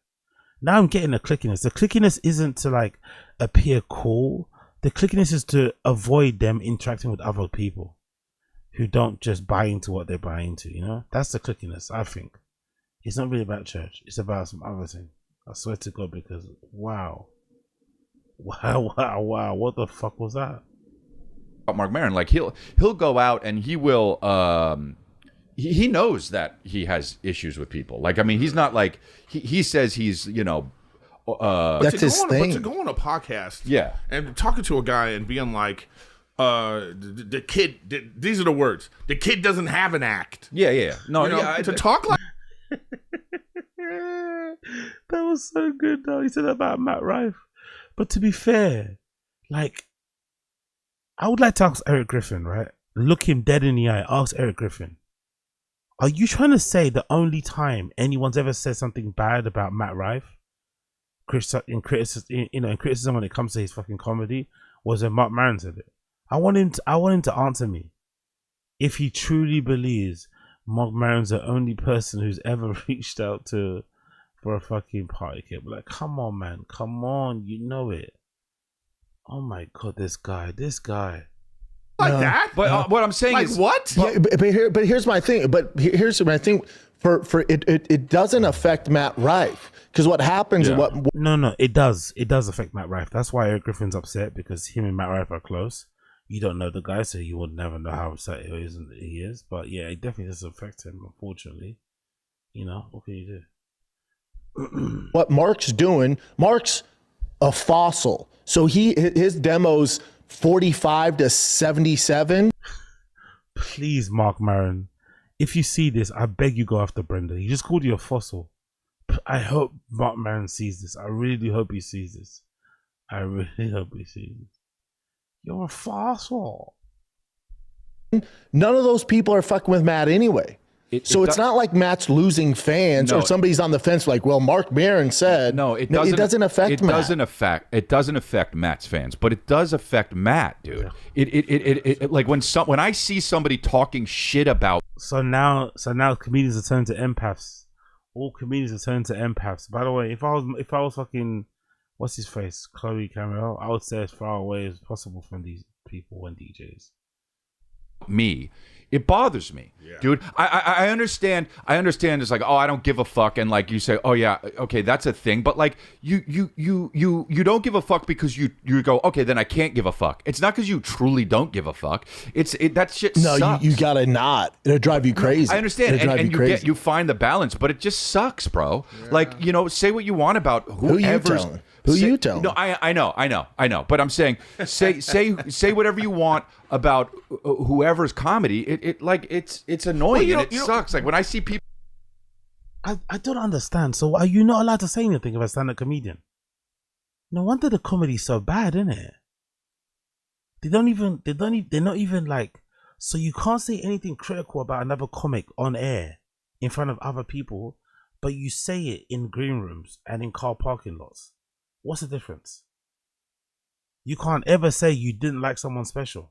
Now I'm getting the clickiness. The clickiness isn't to like appear cool. The clickiness is to avoid them interacting with other people who don't just buy into what they buy into, That's the clickiness, I think. It's not really about church. It's about some other thing. I swear to God, because wow. What the fuck was that? Mark Maron, like he'll go out and he will he knows that he has issues with people. Like, I mean, he's not like he says he's that's his thing. But to go on a podcast, yeah, and talking to a guy and being like, the kid, these are the words. The kid doesn't have an act. Yeah. No, to talk like. That was so good, though. He said that about Matt Rife. But to be fair, like, I would like to ask Eric Griffin, right? Look him dead in the eye. Ask Eric Griffin. Are you trying to say the only time anyone's ever said something bad about Matt Rife, in criticism when it comes to his fucking comedy, was when Mark Maron said it? I want him to answer me if he truly believes Mark Maron's the only person who's ever reached out for a fucking party kit. Like, come on, man, come on, you know it. Oh my God, this guy. Like that? But what I'm saying is what? But here's my thing. Here's my thing. For it doesn't affect Matt Rife, because what happens? Yeah. No, it does. It does affect Matt Rife. That's why Eric Griffin's upset, because him and Matt Rife are close. You don't know the guy, so you would never know how upset he is. But yeah, it definitely does affect him. Unfortunately, what can you do? What Mark's doing? Mark's a fossil. So his demo's 45 to 77. Please, Mark Maron, if you see this, I beg you go after Brenda. He just called you a fossil. I hope Mark Maron sees this. I really hope he sees this. You're a fossil. None of those people are fucking with Matt anyway. It's not like Matt's losing fans or somebody's on the fence like, well, Mark Maron said. No, it doesn't affect Matt. It doesn't affect Matt's fans, but it does affect Matt, dude. Yeah. It like when I see somebody talking shit about. So now comedians are turned to empaths. All comedians are turned to empaths. By the way, if I was fucking, what's his face, Chloe Camero, I would stay as far away as possible from these people and DJs. Me, it bothers me, dude. I understand. It's like, oh, I don't give a fuck, and like you say, oh yeah, okay, that's a thing. But like you don't give a fuck because you go, okay, then I can't give a fuck. It's not because you truly don't give a fuck. That shit. No, sucks. you gotta not. It'll drive you crazy. I understand, and you find the balance, but it just sucks, bro. Yeah. Like, say what you want about whoever's. Who you telling? No, I know. But I'm saying, say whatever you want about whoever's comedy. It's annoying and it sucks. Like when I see people, I don't understand. So are you not allowed to say anything about stand-up comedian? No wonder the comedy's so bad, isn't it? they're not even like, so you can't say anything critical about another comic on air in front of other people, but you say it in green rooms and in car parking lots. What's the difference? You can't ever say you didn't like someone special.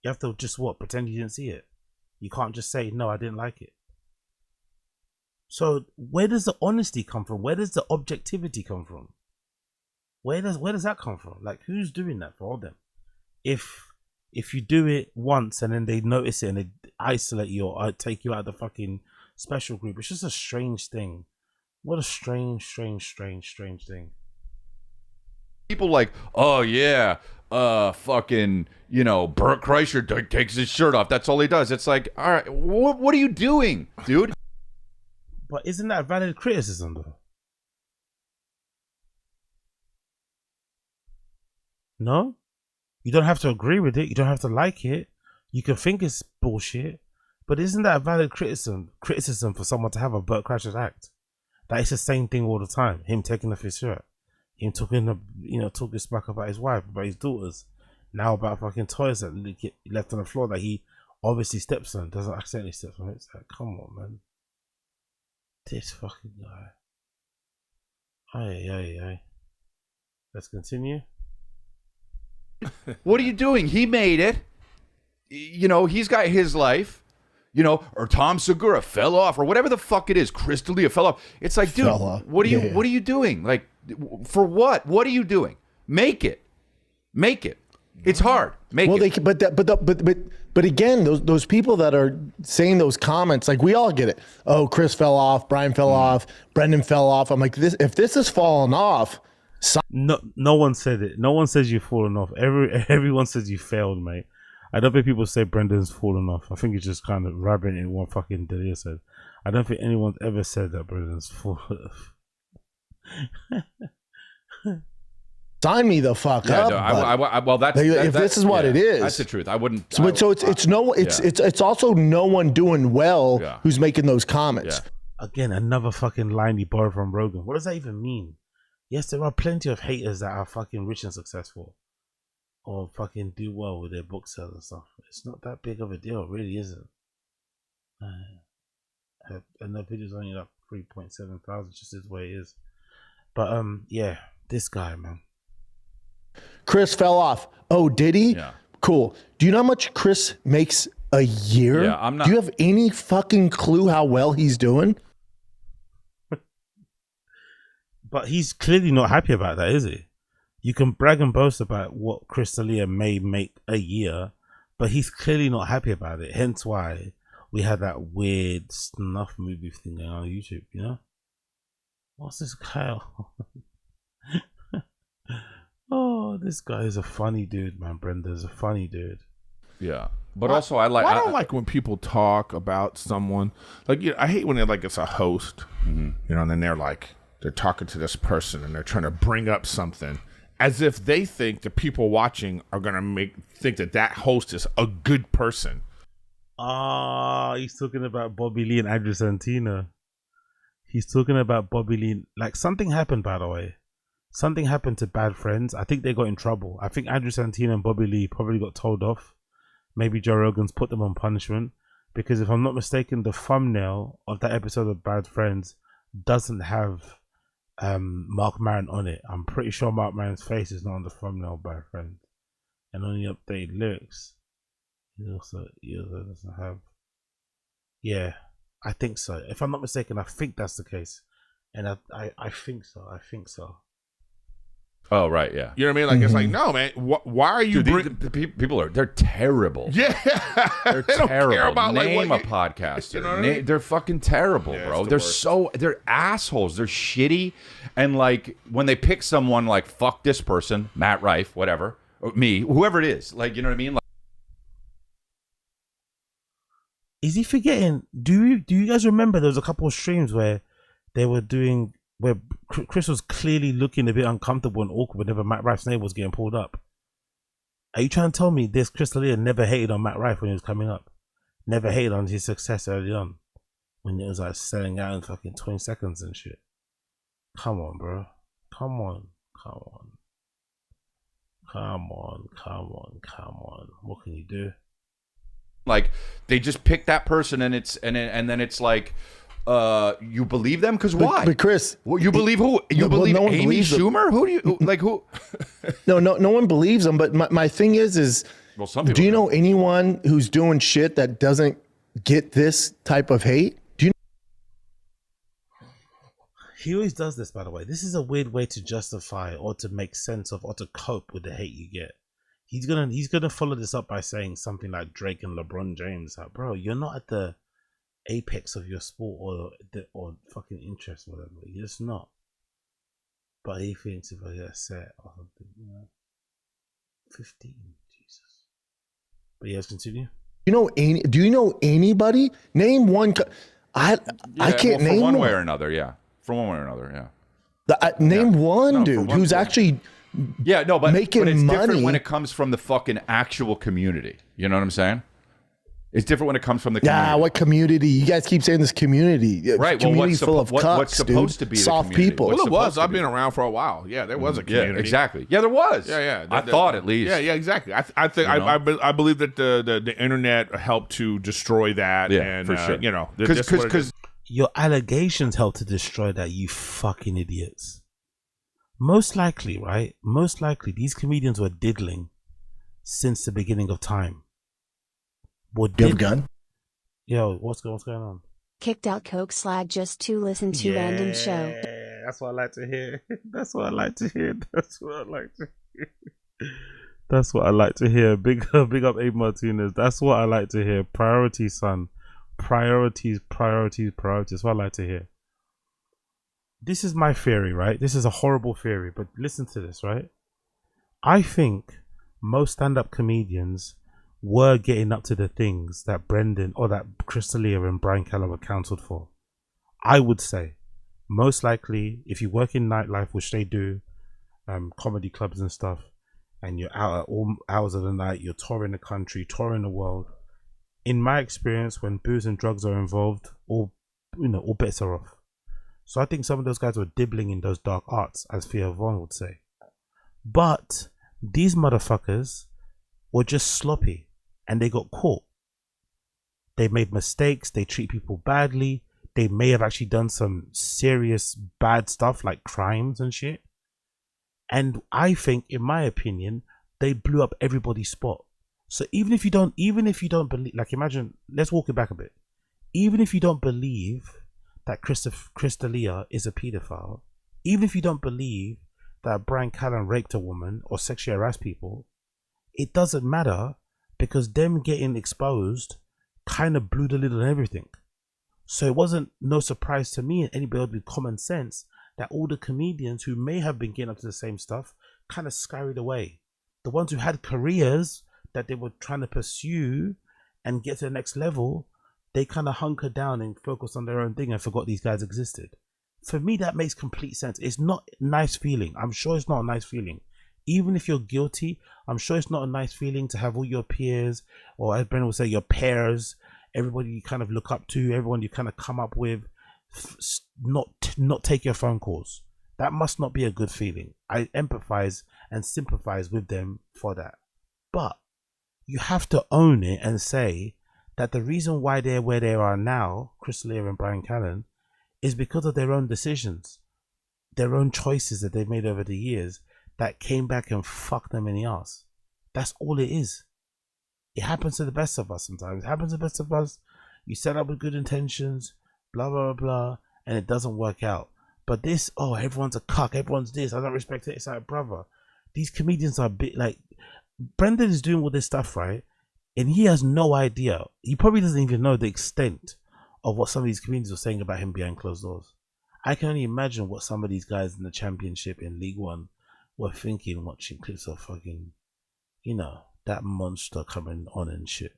You have to just pretend you didn't see it. You can't just say, no, I didn't like it. So where does the honesty come from? Where does the objectivity come from? Where does that come from? Like, who's doing that for all them? If you do it once and then they notice it and they isolate you or take you out of the fucking special group, it's just a strange thing. What a strange thing. People like, oh yeah, fucking, Bert Kreischer takes his shirt off. That's all he does. It's like, all right, what are you doing, dude? But isn't that valid criticism though? No? You don't have to agree with it. You don't have to like it. You can think it's bullshit. But isn't that a valid criticism for someone to have a Bert Kreischer act? That is the same thing all the time. Him taking off his shirt. Him talking smack about his wife, about his daughters. Now about fucking toys that get left on the floor that he obviously steps on. Doesn't accidentally step on it. It's like, come on, man. This fucking guy. Aye. Let's continue. What are you doing? He made it. He's got his life. Or Tom Segura fell off, or whatever the fuck it is. Chris D'Elia fell off. It's like, dude, what are you doing? Like, for what? What are you doing? Make it. It's hard. Make it. But again, those people that are saying those comments, like, we all get it. Oh, Chris fell off, Brian fell off, Brendan fell off. I'm like, if this has fallen off. No one said it. No one says you've fallen off. Everyone says you failed, mate. I don't think people say Brendan's fallen off. I think it's just kind of rabbiting in what fucking Delia said. I don't think anyone's ever said that Brendan's fallen off. Sign me the fuck up. No, well, that's if this is what it is, that's the truth. I wouldn't. So it's also no one doing well who's making those comments. Yeah. Again, another fucking line you borrowed from Rogan. What does that even mean? Yes, there are plenty of haters that are fucking rich and successful, or fucking do well with their book sales and stuff. It's not that big of a deal, it really isn't. And the video's only like 3.7 thousand, just is the way it is. But yeah, this guy, man. Chris fell off. Oh, did he? Yeah. Cool. Do you know how much Chris makes a year? Yeah, I'm not. Do you have any fucking clue how well he's doing? But he's clearly not happy about that, is he? You can brag and boast about what Chris D'Elia may make a year, but he's clearly not happy about it. Hence why we had that weird snuff movie thing going on YouTube, What's this guy? Oh, this guy is a funny dude, man. Brenda's a funny dude. Yeah. But also, I don't like when people talk about someone. Like, I hate when it's a host, and then they're talking to this person and they're trying to bring up something as if they think the people watching are gonna think that host is a good person. He's talking about Bobby Lee and Andrew Santino. He's talking about Bobby Lee. Like, something happened, by the way. Something happened to Bad Friends. I think they got in trouble. I think Andrew Santino and Bobby Lee probably got told off. Maybe Joe Rogan's put them on punishment. Because if I'm not mistaken, the thumbnail of that episode of Bad Friends doesn't have Mark Maron on it. I'm pretty sure Mark Maron's face is not on the thumbnail of Bad Friends. And on the updated lyrics, he also doesn't have. Yeah, I think so. If I'm not mistaken, I think that's the case. And I think so. Oh, right, yeah. You know what I mean? Like, it's like, no, man, why are you... People they're terrible. Yeah. They're terrible. About, Name a podcaster. You know what I mean? They're fucking terrible, bro. They're assholes. They're shitty. And, like, when they pick someone like, fuck this person, Matt Rife, whatever, or me, whoever it is, like, you know what I mean? Like, is he forgetting? Do you guys remember there was a couple of streams where they were doing... where Chris was clearly looking a bit uncomfortable and awkward whenever Matt Rife's name was getting pulled up? Are you trying to tell me this Chris D'Elia never hated on Matt Rife when he was coming up? Never hated on his success early on? When it was like selling out in fucking 20 seconds and shit? Come on, bro. Come on. Come on. What can you do? Like they just pick that person, and then it's like, you believe them because why? But Chris, you believe who? You believe no one Amy believes Schumer? Who do you like? Who? No one believes them. But my thing is well, some people do you know anyone who's doing shit that doesn't get this type of hate? Do you? He always does this, by the way. This is a weird way to justify or to make sense of or to cope with the hate you get. He's gonna follow this up by saying something like Drake and LeBron James. Like, bro, you're not at the apex of your sport or fucking interest, whatever. You're just not. But he thinks if I get set or something, 15, Jesus. But yes, continue. Do you know anybody? Name one. I can't name one one. way or another. Yeah, from one way or another. Yeah. Name one dude who's actually. Yeah, no, but making it's money. different when it comes from the fucking actual community. You know what I'm saying? It's different when it comes from the community. Yeah, what community? You guys keep saying this community. Right. Community Well, full of cucks, what's supposed to be soft the community? people. Well, it was. I've been around for a while. Yeah, there was a community. Yeah, exactly. Yeah, there was. Yeah. I thought at least. Yeah, exactly. I think I believe that the internet helped to destroy that. Yeah, and, for sure. Because your allegations helped to destroy that, you fucking idiots. Most likely, right? Most likely, these comedians were diddling since the beginning of time. You have a gun? Yo, what's going on? Kicked out Coke Slag just to listen to random show. That's what I like to hear. That's what I like to hear. That's what I like to hear. Big up Abe Martinez. That's what I like to hear. Priorities, son. Priorities. That's what I like to hear. This is my theory, right? This is a horrible theory, but listen to this, right? I think most stand-up comedians were getting up to the things that Brendan or that Chris D'Elia and Brian Callen were cancelled for. I would say, most likely, if you work in nightlife, which they do, comedy clubs and stuff, and you're out at all hours of the night, you're touring the country, touring the world. In my experience, when booze and drugs are involved, all bets are off. So I think some of those guys were dibbling in those dark arts, as Theo Von would say. But these motherfuckers were just sloppy and they got caught. They made mistakes, they treat people badly, they may have actually done some serious bad stuff like crimes and shit. And I think, in my opinion, they blew up everybody's spot. So even if you don't believe, like imagine, let's walk it back a bit. Even if you don't believe that Chris D'Elia is a pedophile, even if you don't believe that Brian Callen raped a woman or sexually harassed people, it doesn't matter because them getting exposed kind of blew the lid on everything. So it wasn't no surprise to me and anybody with common sense that all the comedians who may have been getting up to the same stuff kind of scurried away. The ones who had careers that they were trying to pursue and get to the next level, they kind of hunkered down and focused on their own thing and forgot these guys existed. For me, that makes complete sense. It's not a nice feeling. I'm sure it's not a nice feeling. Even if you're guilty, I'm sure it's not a nice feeling to have all your peers, or as Brendan would say, your peers, everybody you kind of look up to, everyone you kind of come up with, not take your phone calls. That must not be a good feeling. I empathize and sympathize with them for that. But you have to own it and say that the reason why they're where they are now, Chris D'Elia and Brian Callen, is because of their own decisions, their own choices that they've made over the years that came back and fucked them in the ass. That's all it is. It happens to the best of us sometimes. It happens to the best of us. You set up with good intentions, blah, blah, blah, and it doesn't work out. But this, everyone's a cuck, everyone's this, I don't respect it. It's like, brother, these comedians are a bit like, Brendan is doing all this stuff, right? And he has no idea. He probably doesn't even know the extent of what some of these comedians are saying about him behind closed doors. I can only imagine what some of these guys in the championship in League One were thinking watching clips of fucking, that monster coming on and shit.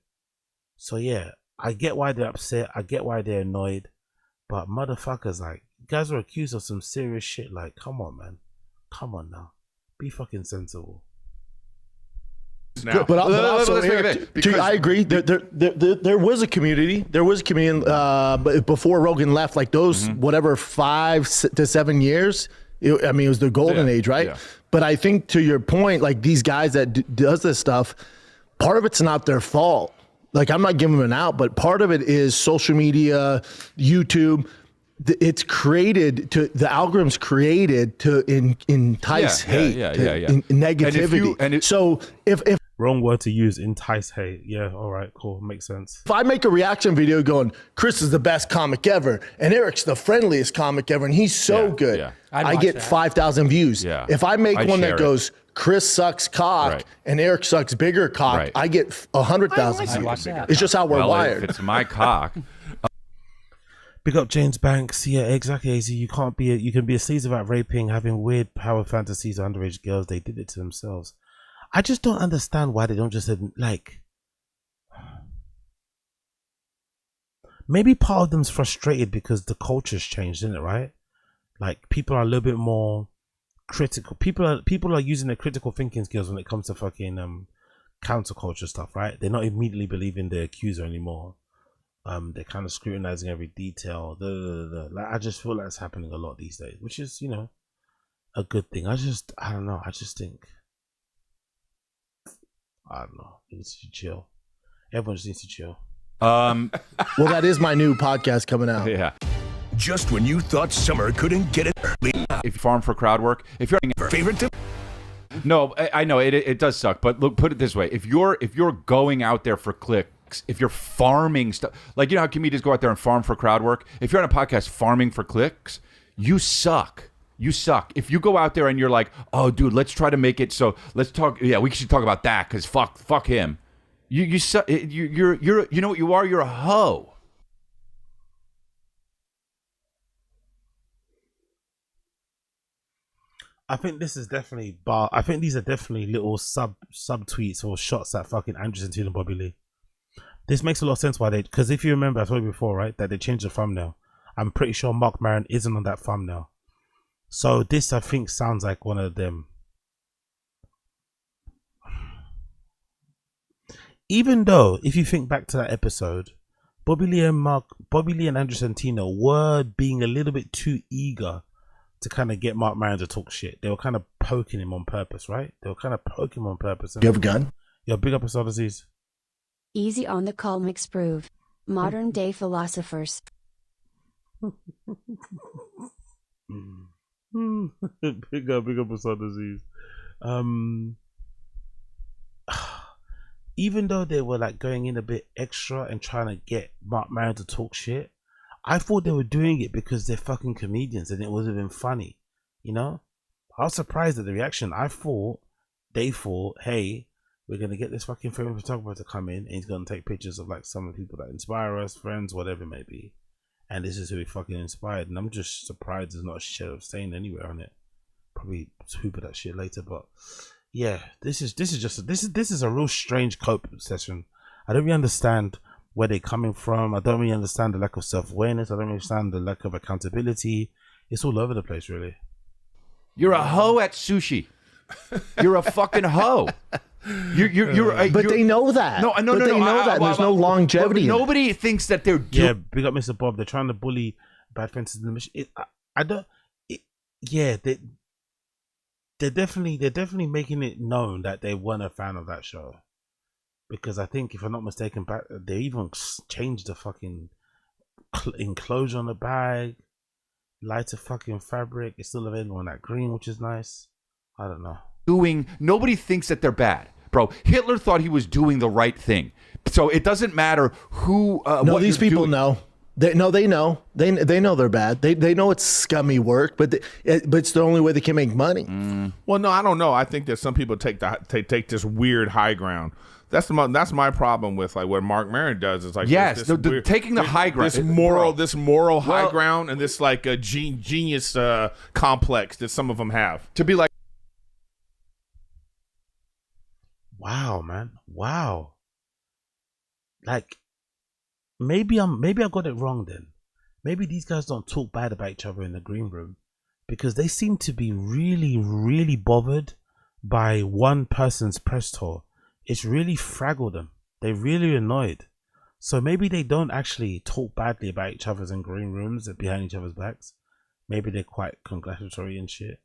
So yeah, I get why they're upset. I get why they're annoyed. But motherfuckers, like, you guys are accused of some serious shit. Like, come on, man. Come on now. Be fucking sensible. Now. But also, I agree. There was a community. There was a community, but before Rogan left, like those whatever 5 to 7 years. It was the golden age, right? Yeah. But I think to your point, like these guys that does this stuff, part of it's not their fault. Like I'm not giving them an out, but part of it is social media, YouTube. It's created to the algorithm's created to entice hate, negativity. So if wrong word to use, entice hate. Yeah, all right, cool, makes sense. If I make a reaction video going, Chris is the best comic ever, and Eric's the friendliest comic ever, and he's so good, I get 5,000 views. Yeah. If I make one that share goes, Chris sucks cock, and Eric sucks bigger cock, I get 100,000 views. It's just how we're wired. If it's my cock. Big up James Banks. Yeah, exactly. AZ. You can be a sleaze about raping, having weird power fantasies of underage girls. They did it to themselves. I just don't understand why they don't just like. Maybe part of them's frustrated because the culture's changed, isn't it? Right? Like people are a little bit more critical. People are using their critical thinking skills when it comes to fucking counterculture stuff, right? They're not immediately believing the accuser anymore. They're kind of scrutinizing every detail. Like I just feel like it's happening a lot these days, which is, you know, a good thing. I don't know. I just think, I don't know. It needs to chill. Everyone just needs to chill. Well, that is my new podcast coming out. Yeah. Just when you thought summer couldn't get it early. If you farm for crowd work, if you're favorite tip. No, I know it does suck, but look, put it this way: if you're going out there for clicks, if you're farming stuff, like you know how comedians go out there and farm for crowd work. If you're on a podcast farming for clicks, you suck. You suck. If you go out there and you're like, oh, dude, let's try to make it so let's talk. Yeah, we should talk about that because fuck him. You suck. You're you know what you are? You're a hoe. I think this is definitely I think these are definitely little sub tweets or shots at fucking Anderson and Bobby Lee. This makes a lot of sense why because if you remember, I told you before, right, that they changed the thumbnail. I'm pretty sure Mark Maron isn't on that thumbnail. So this, I think, sounds like one of them. Even though, if you think back to that episode, Bobby Lee and Andrew Santino were being a little bit too eager to kind of get Mark Maron to talk shit. They were kind of poking him on purpose, right? They were kind of poking him on purpose. You have a gun? Yo, big up Odysseys. Easy on the call, mix prove. Modern day philosophers. big up Odysseys. Even though they were like going in a bit extra and trying to get Mark Maron to talk shit, I thought they were doing it because they're fucking comedians and it would have been funny, you know? I was surprised at the reaction. They thought, hey, we're going to get this fucking famous photographer to come in and he's going to take pictures of like some of the people that inspire us, friends, whatever it may be. And this is who we fucking inspired. And I'm just surprised there's not a shit of saying anywhere on it. Probably hooper that shit later, but yeah, this is a real strange cope session. I don't really understand where they're coming from. I don't really understand the lack of self-awareness. I don't understand the lack of accountability. It's all over the place, really. You're a hoe at sushi. You're a fucking hoe. But they know that. No. They know that. There's no longevity. Nobody thinks that they're doing. Yeah, big up Mr. Bob. They're trying to bully bad fences in the mission. They're definitely making it known that they weren't a fan of that show. Because I think, if I'm not mistaken, they even changed the fucking enclosure on the bag, lighter fucking fabric. It's still available in that green, which is nice. I don't know. Nobody thinks that they're bad, bro. Hitler thought he was doing the right thing, so it doesn't matter who. No, these people know. They know. They know they're bad. They know it's scummy work, but it's the only way they can make money. Well, no, I don't know. I think that some people take this weird high ground. That's my problem with like what Mark Maron does. Is like taking the high ground, this moral high ground, and this like a genius complex that some of them have to be like. Wow, man! Wow. Like, maybe I got it wrong then. Maybe these guys don't talk bad about each other in the green room because they seem to be really, really bothered by one person's press tour. It's really fraggled them. They're really annoyed. So maybe they don't actually talk badly about each other's in green rooms and behind each other's backs. Maybe they're quite congratulatory and shit.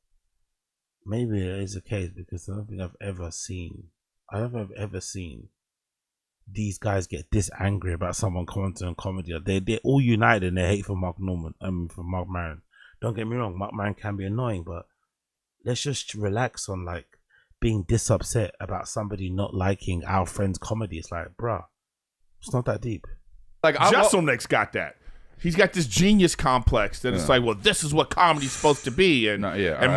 maybe it is the case because I don't think I've ever seen these guys get this angry about someone commenting on comedy. They're all united in their hate for Mark Maron. Don't get me wrong, Mark Maron can be annoying, but let's just relax on like being this upset about somebody not liking our friend's comedy. It's like, bruh, it's not that deep. Like Jesselnick's got that. He's got this genius complex that it's like, well, this is what comedy's supposed to be, and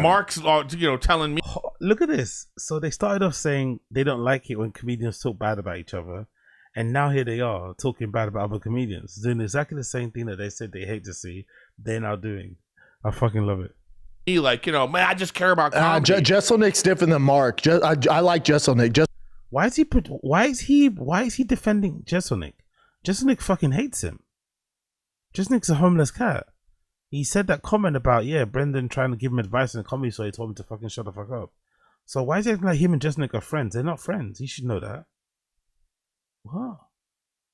Mark's, telling me. Look at this. So they started off saying they don't like it when comedians talk bad about each other, and now here they are talking bad about other comedians, doing exactly the same thing that they said they hate to see. They're now doing. I fucking love it. He man, I just care about comedy. Jesselnick's different than Mark. I like Jesselnick. Why is he defending Jesselnick? Jesselnick fucking hates him. Jesselnick's a homeless cat. He said that comment about Brendan trying to give him advice in the comedy, so he told him to fucking shut the fuck up. So why is it like him and Jesselnick are friends? They're not friends. He should know that. What?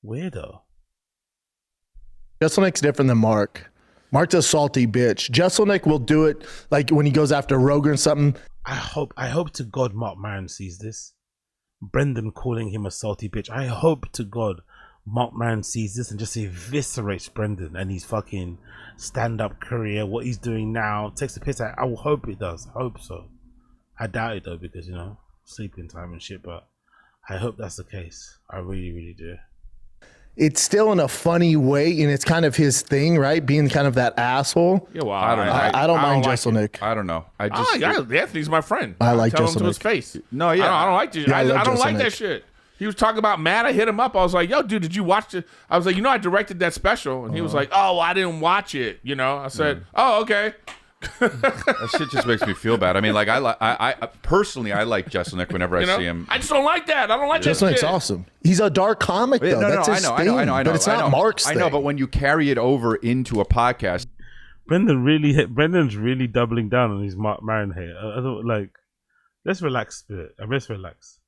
Weirdo. Jesselnick's different than Mark. Mark's a salty bitch. Jesselnick will do it like when he goes after Rogan or something. I hope to God Mark Maron sees this. Brendan calling him a salty bitch. I hope to God Mark Maron sees this and just eviscerates Brendan and his fucking stand-up career, what he's doing now, takes the piss out. I will hope it does. I hope so. I doubt it though, because sleeping time and shit, but I hope that's the case. I really, really do. It's still in a funny way, and it's kind of his thing, right? Being kind of that asshole. Yeah, well, I don't mind Jesselnick. I don't know. Anthony's my friend. I like Tell Jesselnick. him to his face. No, yeah. I don't like this. I don't like that shit. He was talking about Matt. I hit him up. I was like, yo, dude, did you watch it? I was like, I directed that special. And he was like, oh, I didn't watch it. I said, oh, okay. That shit just makes me feel bad. I mean, like, I personally, I like Jesselnick whenever I see him. I just don't like that. I don't like that Jesselnick's shit. awesome. He's a dark comic, though. That's his thing. I know. But it's not Mark's thing. I know, but when you carry it over into a podcast. Brendan's really doubling down on his Mark Maron hate. I don't let's relax, Spirit. Let's relax.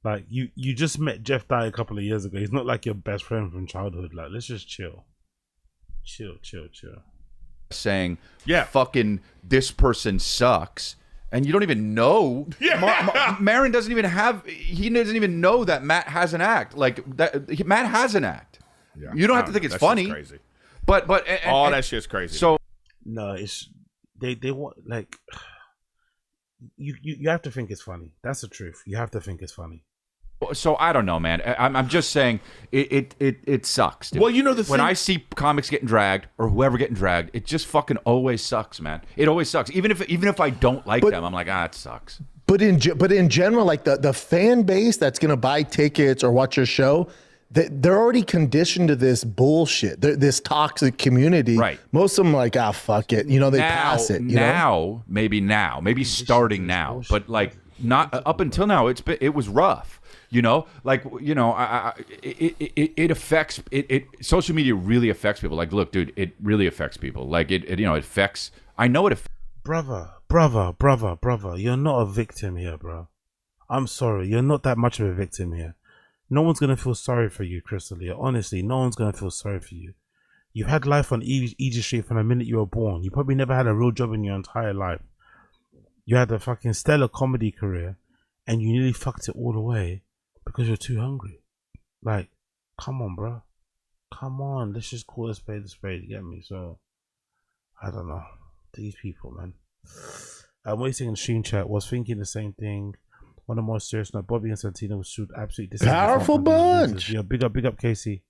Like, you just met Jeff Dye a couple of years ago. He's not like your best friend from childhood. Like, let's just chill. Chill. Saying, fucking this person sucks. And you don't even know. Yeah. Maron doesn't even know that Matt has an act. Like, Matt has an act. Yeah. You don't have to think it's funny. Crazy. But that shit's crazy. So no, it's they want like you have to think it's funny. That's the truth. You have to think it's funny. So I don't know, man. I'm just saying it sucks. Dude. Well, when I see comics getting dragged or whoever getting dragged, it just fucking always sucks, man. It always sucks. Even if I don't like them, I'm like, it sucks. But in general, like the fan base that's gonna buy tickets or watch your show, they're already conditioned to this bullshit, this toxic community. Right. Most of them are like, fuck it. They pass it. Maybe starting now, but like not up until now. It was rough. It affects it. Social media really affects people. Like, look, dude, it really affects people. Like it affects. I know it. Brother, you're not a victim here, bro. I'm sorry, you're not that much of a victim here. No one's gonna feel sorry for you, Crystalia. Honestly, no one's gonna feel sorry for you. You've had life on easy street from the minute you were born. You probably never had a real job in your entire life. You had a fucking stellar comedy career, and you nearly fucked it all away because you're too hungry. Like, come on, bro. Come on, let's just call a spade, you get me? So, I don't know. These people, man. I'm waiting in stream chat, was thinking the same thing. On a more serious note, Bobby and Santino shoot absolutely powerful bunch. Yeah, big up, Casey.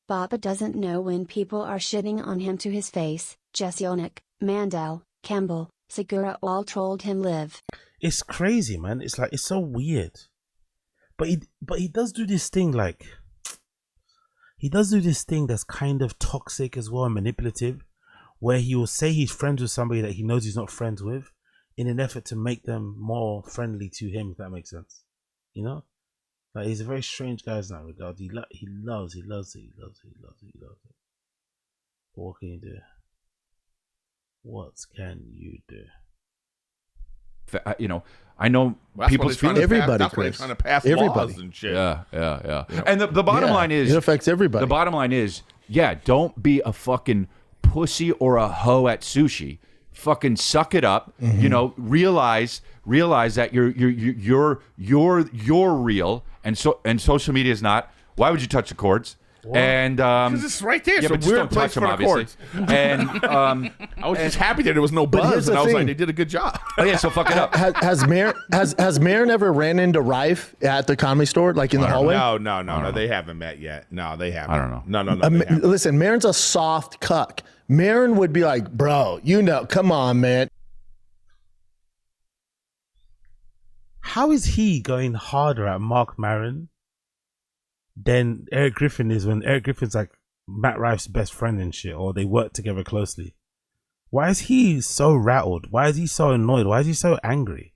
Baba doesn't know when people are shitting on him to his face. Jesselnick, Mandel, Campbell, Segura all trolled him live. It's crazy, man. It's like, it's so weird. But he does do this thing, like, he does do this thing that's kind of toxic as well, manipulative, where he will say he's friends with somebody that he knows he's not friends with, in an effort to make them more friendly to him, if that makes sense. Like, he's a very strange guy in that regard. He loves it. But what can you do? What can you do? I know people's feelings. Everybody, that's why they're trying to pass laws and shit. Yeah. And the bottom line is, it affects everybody. The bottom line is, don't be a fucking pussy or a hoe at sushi. fucking suck it up. You know, realize that you're real, and social media is not. Why would you touch the chords? And because it's right there. Yeah, it's but a just weird don't place touch them, for the obviously. And I was just happy that there was no buzz, and I was like, they did a good job. Oh yeah, so fuck it up. Has Marin ever ran into Rife at the Comedy Store, like in the hallway? No, they haven't met yet. No, they haven't. I don't know. No. Listen, Marin's a soft cuck. Marin would be like, bro, come on, man. How is he going harder at Mark Maron than Eric Griffin is when Eric Griffin's like Matt Rife's best friend and shit, or they work together closely? Why is he so rattled? Why is he so annoyed? Why is he so angry?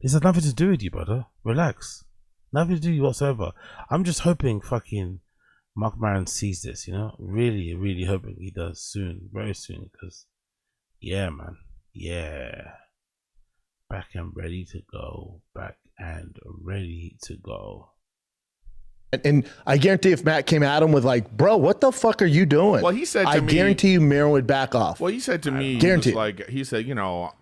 This has nothing to do with you, brother. Relax. Nothing to do with you whatsoever. I'm just hoping fucking Mark Maron sees this, you know? Really, really hoping he does soon. Very soon. Because, yeah, man. Yeah. Back and ready to go. Back and ready to go. And I guarantee if Matt came at him with like, bro, what the fuck are you doing? Well, he said to I me, guarantee you Marin would back off. Well, he said to me, guarantee. he said, you know,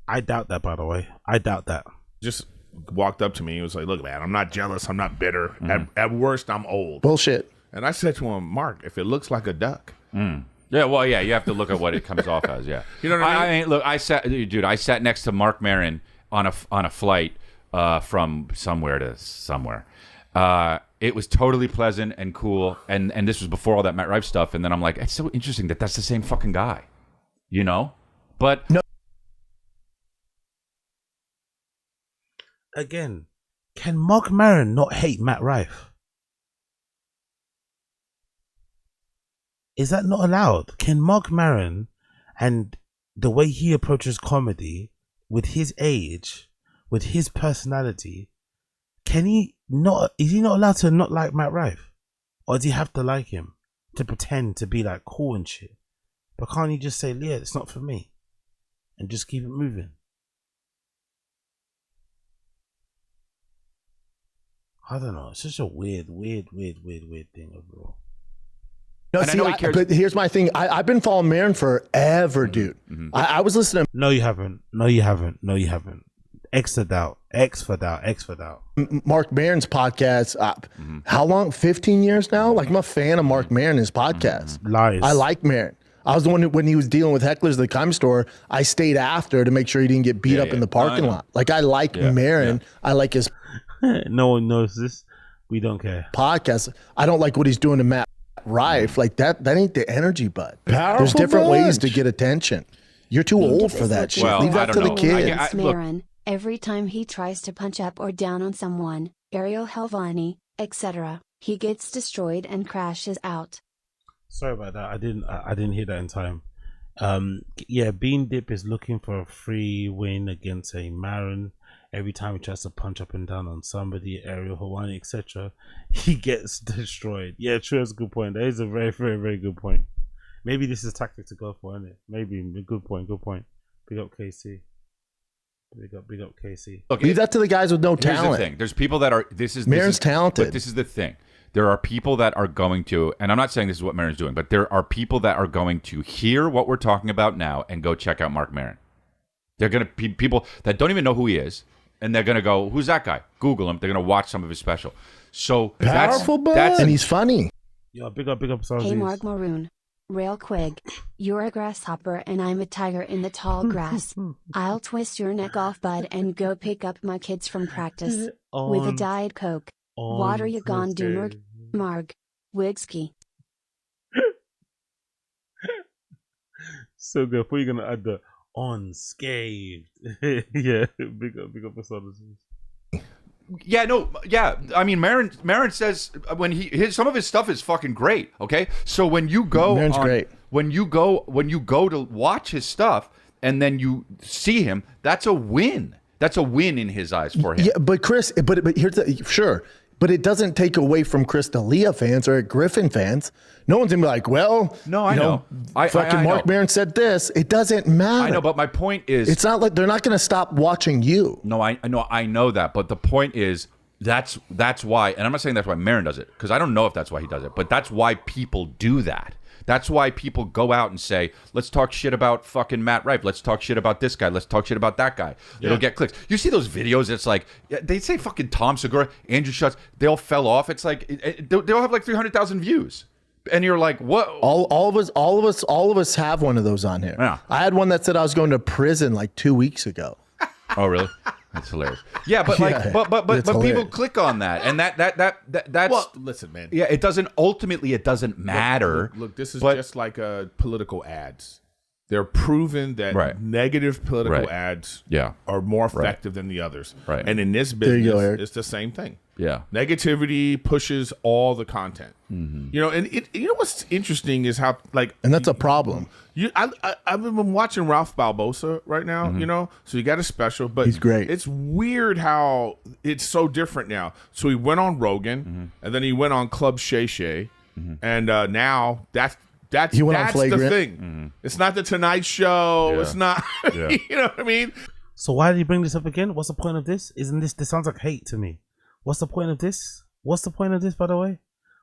I doubt that, by the way. I doubt that. Just walked up to me. He was like, look, man, I'm not jealous. I'm not bitter. At worst, I'm old. Bullshit. And I said to him, Mark, if it looks like a duck. Yeah, well, yeah, you have to look at what it comes off as. Yeah, you know what I mean? Look, I sat next to Mark Maron on a flight from somewhere to somewhere. It was totally pleasant and cool, and this was before all that Matt Rife stuff. And then I'm like, it's so interesting that that's the same fucking guy, you know? But no. Again, can Mark Maron not hate Matt Rife? Is that not allowed? Can Mark Maron and the way he approaches comedy with his age, with his personality, can he not, is he not allowed to not like Matt Rife? Or does he have to like him to pretend to be like cool and shit? But can't he just say, yeah, it's not for me, and just keep it moving? I don't know. It's just a weird thing overall. No, see, but here's my thing. I've been following Marin forever, dude. I was listening. No, you haven't. No, you haven't. No, you haven't. X for doubt. Mark Maron's podcast. How long? 15 years now? Like, I'm a fan of Mark Maron, his podcast. Lies. I like Maron. I was the one who, when he was dealing with hecklers at the Comedy Store, I stayed after to make sure he didn't get beat up in the parking lot. Like, I like Maron. I like his. No one knows this. We don't care. Podcast. I don't like what he's doing to Matt Rife. Like, that ain't the energy, bud. Powerful. There's different ways to get attention. You're too old for that shit. Well, leave that to the kids. Maron, every time he tries to punch up or down on someone, Ariel Helvani, etc., he gets destroyed and crashes out. Sorry about that. I didn't hear that in time. Yeah, Bean Dip is looking for a free win against a Maron. Every time he tries to punch up and down on somebody, Ariel Helvani, etc., he gets destroyed. Yeah, true. That's a good point. That is a very, very, very good point. Maybe this is a tactic to go for, isn't it? Maybe. Good point. Big up KC. Big up KC. Look, leave that to the guys with no talent. Here's the thing. There's people that are. Maron's talented. But this is the thing. There are people that are going to, and I'm not saying this is what Maron's doing, but there are people that are going to hear what we're talking about now and go check out Mark Maron. They're going to be people that don't even know who he is, and they're going to go, "Who's that guy?" Google him. They're going to watch some of his special. So powerful, and he's funny. Yeah, big up. Hey, Mark Maroon. Real quick, you're a grasshopper and I'm a tiger in the tall grass. I'll twist your neck off, bud, and go pick up my kids from practice with a Diet Coke. What are you gonna do, Marg? Wigsky. So good. Who are you gonna add the unscathed? Yeah, big up personas. Yeah, no, yeah. I mean, Maron says when some of his stuff is fucking great. Okay, so when you go, Maron's great. When you go to watch his stuff and then you see him, that's a win. That's a win in his eyes for him. Yeah, but Chris, but here's the sure. But it doesn't take away from Chris D'Elia fans or Griffin fans. No one's gonna be like, well, no, I know. Fucking Mark Maron said this. It doesn't matter. I know, but my point is, it's not like they're not gonna stop watching you. No, I know that. But the point is, that's why, and I'm not saying that's why Maron does it, because I don't know if that's why he does it, but that's why people do that. That's why people go out and say, let's talk shit about fucking Matt Rife. Let's talk shit about this guy. Let's talk shit about that guy. It'll get clicks. You see those videos, it's like, they say fucking Tom Segura, Andrew Schultz, they all fell off. It's like, they all have like 300,000 views. And you're like, what? All of us have one of those on here. Yeah. I had one that said I was going to prison like 2 weeks ago. Oh, really? That's hilarious. Yeah, but like, Yeah, but it's people hilarious. click on that, and that's. Well, listen, man. Yeah, it doesn't. Ultimately, it doesn't matter. Look, this is just like political ads. They're proven that negative political ads are more effective than the others. Right. And in this business, it's the same thing. Yeah. Negativity pushes all the content. You know, and you know what's interesting is how and that's a problem. I've been watching Ralph Balbosa right now. You know, so he got a special, but he's great. It's weird how it's so different now. So he went on Rogan, and then he went on Club Shay Shay, and now that's the thing. It's not the Tonight Show. Yeah. It's not. You know what I mean? So why did he bring this up again? What's the point of this? Isn't this sounds like hate to me? What's the point of this? What's the point of this, by the way?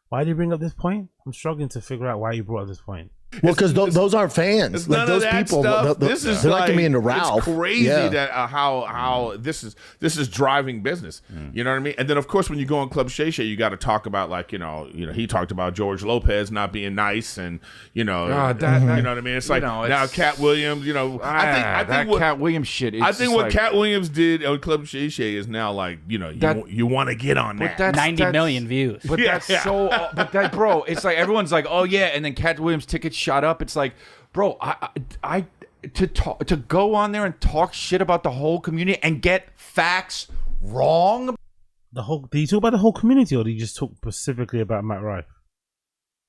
Why did he bring up this point? I'm struggling to figure out why he brought up this point. Well, because those aren't fans. It's Like none those of that people, stuff. they're This is not like, gonna be into Ralph. It's crazy Yeah. that how this is driving business. You know what I mean? And then of course when you go on Club Shay Shay, you got to talk about like you know he talked about George Lopez not being nice and you know you know what I mean. It's like now Cat Williams. You know I think what Cat Williams shit. I think what Cat Williams did on Club Shay Shay is now like you know you want to get on that. 90 million views. But that's so. But that, bro, it's like everyone's like, oh yeah, and then Cat Williams' tickets shot up. It's like, bro, I to go on there and talk shit about the whole community and get facts wrong. Did you talk about the whole community, or did you just talk specifically about Matt Rife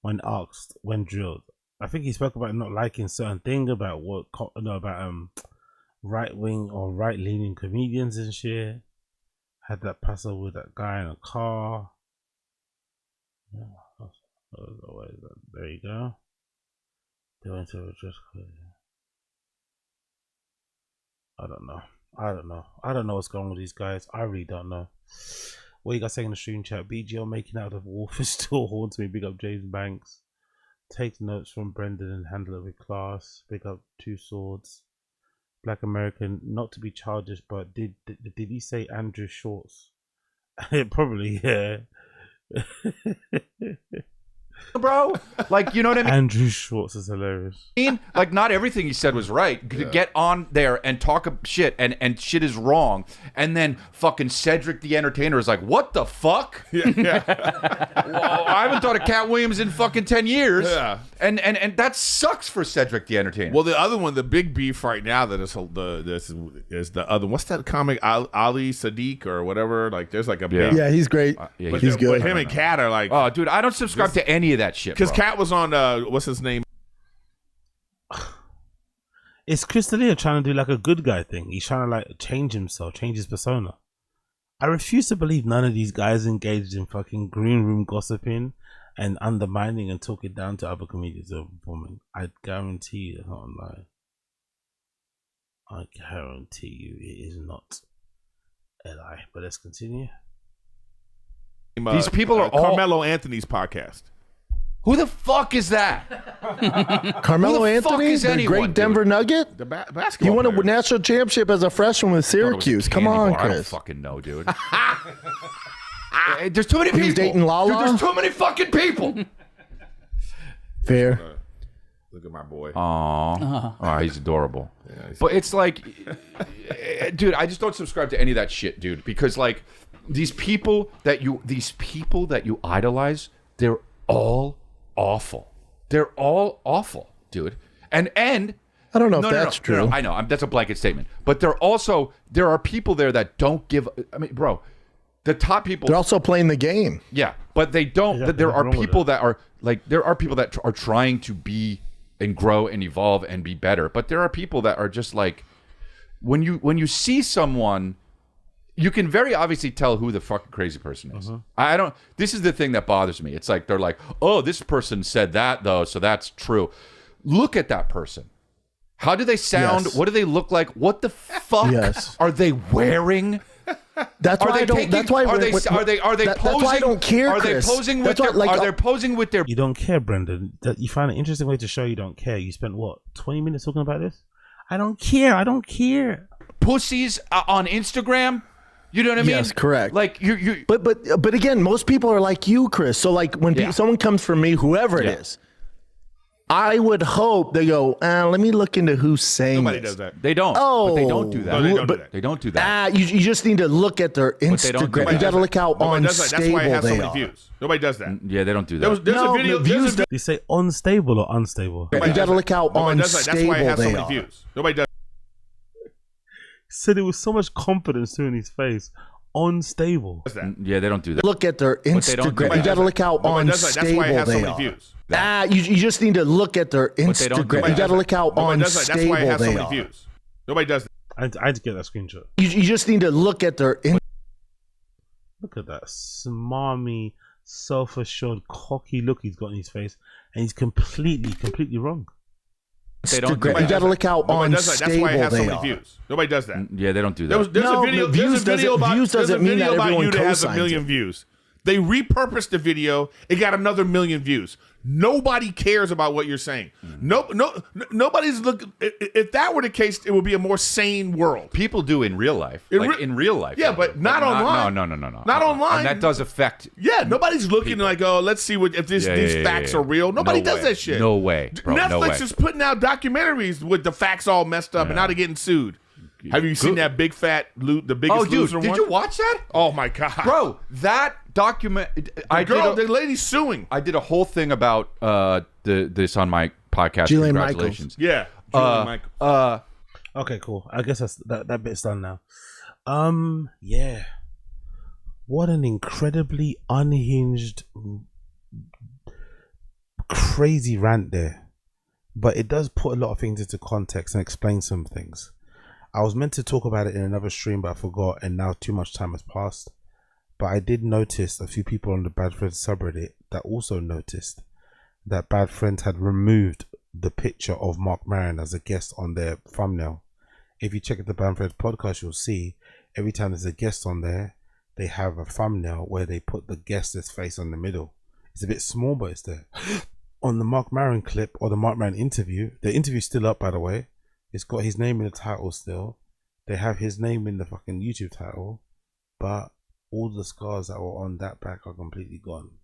when asked, when drilled? I think he spoke about not liking certain thing about right wing or right leaning comedians and shit. Had that pass over with that guy in a car. There you go. They went to just. I don't know what's going on with these guys. I really don't know. What you guys saying in the stream chat? BGL making out of wolf is still haunts me. Big up James Banks. Take notes from Brendan and handle it with class. Big up Two Swords. Black American, not to be childish, but did he say Andrew Schwartz? Probably, yeah. Bro, like, you know what I mean? Andrew Schwartz is hilarious. Like, not everything he said was right. To get on there and talk shit and shit is wrong, and then fucking Cedric the Entertainer is like, what the fuck? Well, I haven't thought of Cat Williams in fucking 10 years. Yeah. And that sucks for Cedric the Entertainer. Well, the other one, the big beef right now that is the other. What's that comic? Ali Sadiq or whatever. Like, there's like a big. Yeah, he's great. He's good. But him and Cat are like. Oh, dude, I don't subscribe to any of that shit. Because Cat was on what's his name? It's Chris D'Elia trying to do like a good guy thing. He's trying to like change himself, change his persona. I refuse to believe none of these guys engaged in fucking green room gossiping and undermining and talking down to other comedians or performing. I guarantee you it's not online. I guarantee you it is not a lie. But let's continue. These people are all Carmelo Anthony's podcast. Who the fuck is that? Carmelo Who the fuck Anthony, is the anyone, great Denver Nugget. The He basketball won a player. national championship as a freshman with Syracuse. Come on, I don't Chris. fucking know, dude. There's too many people. He's dating Lala? Dude, there's too many fucking people. Fair. Look at my boy. Aww. Oh, he's adorable. But it's like, dude, I just don't subscribe to any of that shit, dude. Because like, these people that you idolize, they're all awful. They're all awful, dude. And I don't know if that's true. No, I know that's a blanket statement. But there are people there that don't give. I mean, bro, the top people. They're also playing the game. Yeah, but they don't. Yeah, there are nothing wrong people with it. that are like, there are people that are trying to be and grow and evolve and be better. But there are people that are just like, when you see someone, you can very obviously tell who the fucking crazy person is. I don't. This is the thing that bothers me. It's like they're like, oh, this person said that though, so that's true. Look at that person. How do they sound? Yes. What do they look like? What the fuck Yes. are they wearing? That's why I don't. That's why are they posing? That's why I don't care. Are Chris. they posing with That's why, their? like, Are they posing with their? You don't care, Brendan. That you find an interesting way to show you don't care. You spent what 20 minutes talking about this? I don't care. I don't care. Pussies on Instagram. You know what I mean? Yes, correct. Like you. But again, most people are like you, Chris. So like when someone comes for me, whoever it is, I would hope they go, let me look into who's saying Nobody this. does that. They don't. But they don't do that. No, they don't do that. They don't do that. You just need to look at their they don't do Instagram. that. You got to look how Nobody does that. That's why it unstable has so they many are. views. Nobody does that. Yeah, they don't do that. There's a video. There's a Do you say unstable or unstable? You got to look how Nobody does that. That's why it unstable has so they many are. views. Nobody does. Said it with so much confidence too in his face. Unstable. Yeah, they don't do that. Look at their they don't do Instagram. that. You got to look how Nobody does that. That's why it unstable has so they many are. views. You just need to look at their they don't do Instagram. that. You got to look how Nobody does that. That's why it unstable has so they many are. views. Nobody does that. I had to get that screenshot. You just need to look at their. Look at that smarmy, self-assured, cocky look he's got in his face, and he's completely wrong. They don't do You that. got to look how Nobody does that. That's why it unstable has so they many are. views. Nobody does that. Yeah, they don't do that. There's No, a video. but views There's a video doesn't- about. views There's a doesn't mean video that about everyone you that has a co-signs million it. views. They repurposed the video. It got another million views. Nobody cares about what you're saying. Nobody's looking. If that were the case, it would be a more sane world. People do in real life. In real life. Yeah, they but do. not online. No. Not online. And that does affect. Yeah, nobody's looking like, oh, let's see if these facts are real. Nobody does that shit. No way, bro. Netflix No way. is putting out documentaries with the facts all messed up, and now they're getting sued. Have you seen that big fat loot? The biggest loser did one? you watch that? Oh my god, Bro, that document. the lady's suing. I did a whole thing about this on my podcast. Jillian Congratulations. Yeah, Jillian Michaels. Okay, cool. I guess that bit's done now. Yeah. What an incredibly unhinged, crazy rant there. But it does put a lot of things into context and explain some things. I was meant to talk about it in another stream, but I forgot, and now too much time has passed. But I did notice a few people on the Bad Friends subreddit that also noticed that Bad Friends had removed the picture of Mark Maron as a guest on their thumbnail. If you check out the Bad Friends podcast, you'll see every time there's a guest on there, they have a thumbnail where they put the guest's face on the middle. It's a bit small, but it's there. On the Mark Maron clip or the Mark Maron interview, the interview's still up, by the way. It's got his name in the title still. They have his name in the fucking YouTube title, but all the scars that were on that back are completely gone.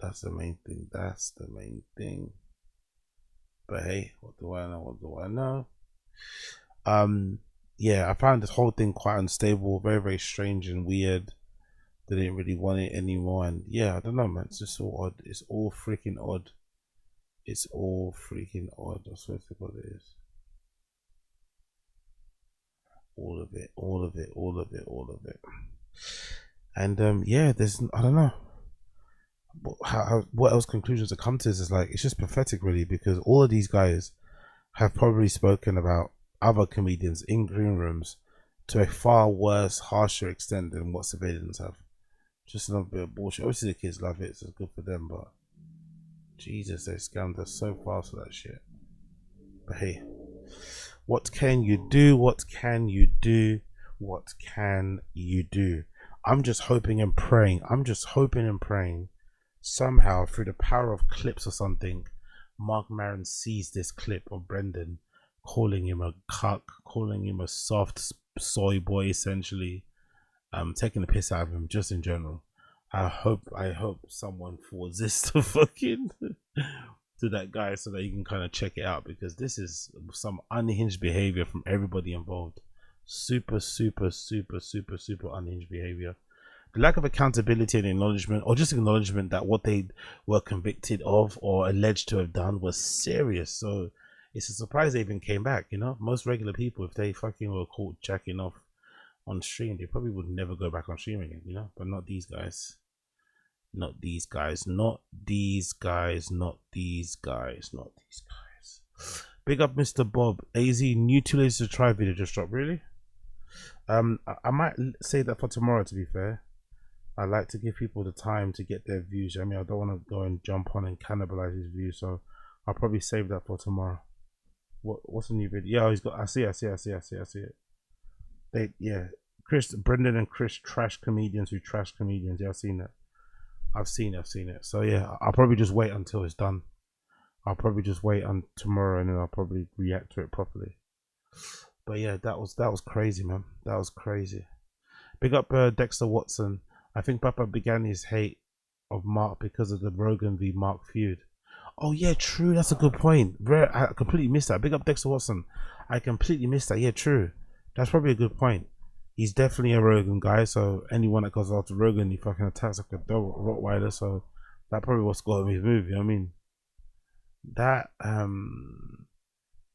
That's the main thing. That's the main thing. But hey, what do I know? What do I know? Yeah, I found this whole thing quite unstable, very, very strange and weird. They didn't really want it anymore, and yeah, I don't know, man. It's just so odd. It's all freaking odd. It's all freaking odd. I swear to God, it is. All of it, all of it, all of it, all of it. And yeah, there's, I don't know what else conclusions to come to. Is like, it's just pathetic really, because all of these guys have probably spoken about other comedians in green rooms to a far worse, harsher extent than what civilians have. Just another bit of bullshit. Obviously the kids love it, so it's good for them, but Jesus, they scammed us so fast for that shit. But hey, what can you do? What can you do? What can you do? I'm just hoping and praying. I'm just hoping and praying somehow through the power of clips or something, Mark Maron sees this clip of Brendan calling him a cuck, calling him a soft soy boy, essentially, taking the piss out of him just in general. I hope someone forwards this to fucking to that guy so that he can kind of check it out, because this is some unhinged behavior from everybody involved. Super unhinged behavior. The lack of accountability and acknowledgement, or just acknowledgement that what they were convicted of or alleged to have done was serious. So it's a surprise they even came back, you know? Most regular people, if they fucking were caught jacking off on stream, they probably would never go back on stream again, you know? But not these guys. Not these guys. Not these guys. Not these guys. Not these guys. Big up Mr. Bob. AZ, new 2 days to try video just dropped. Really? I might say that for tomorrow, to be fair. I like to give people the time to get their views. I mean, I don't want to go and jump on and cannibalize his views, so I'll probably save that for tomorrow. What's the new video? Yeah, he's got. I see it. Yeah, Brendan and Chris trash comedians who trash comedians. Yeah, I've seen that. I've seen it. So yeah, I'll probably just wait until it's done. I'll probably just wait on tomorrow and then I'll probably react to it properly. But yeah, that was crazy, man. That was crazy. Big up Dexter Watson. I think Papa began his hate of Mark because of the Rogan v Mark feud. Oh yeah, true. That's a good point. I completely missed that. Big up Dexter Watson. I completely missed that. Yeah, true. That's probably a good point. He's definitely a Rogan guy. So anyone that goes after Rogan, he fucking attacks like a dog Rottweiler. So that probably what's got him his movie. I mean, that 1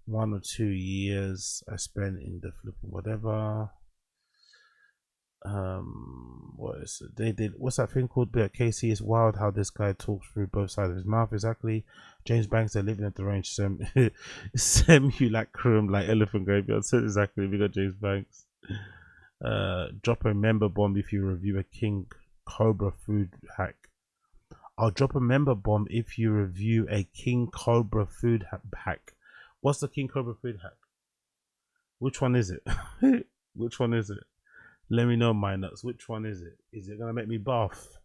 or 2 years I spent in the flipping whatever. What is it? They did, what's that thing called? Casey, is wild how this guy talks through both sides of his mouth. Exactly. James Banks, they're living at the range. Simulacrum like elephant graveyard. So exactly. We got James Banks. Drop a member bomb if you review a King Cobra food hack. I'll drop a member bomb if you review a King Cobra food hack. What's the King Cobra food hack? Which one is it? Which one is it? Let me know, my nuts. Which one is it? Is it gonna make me bath?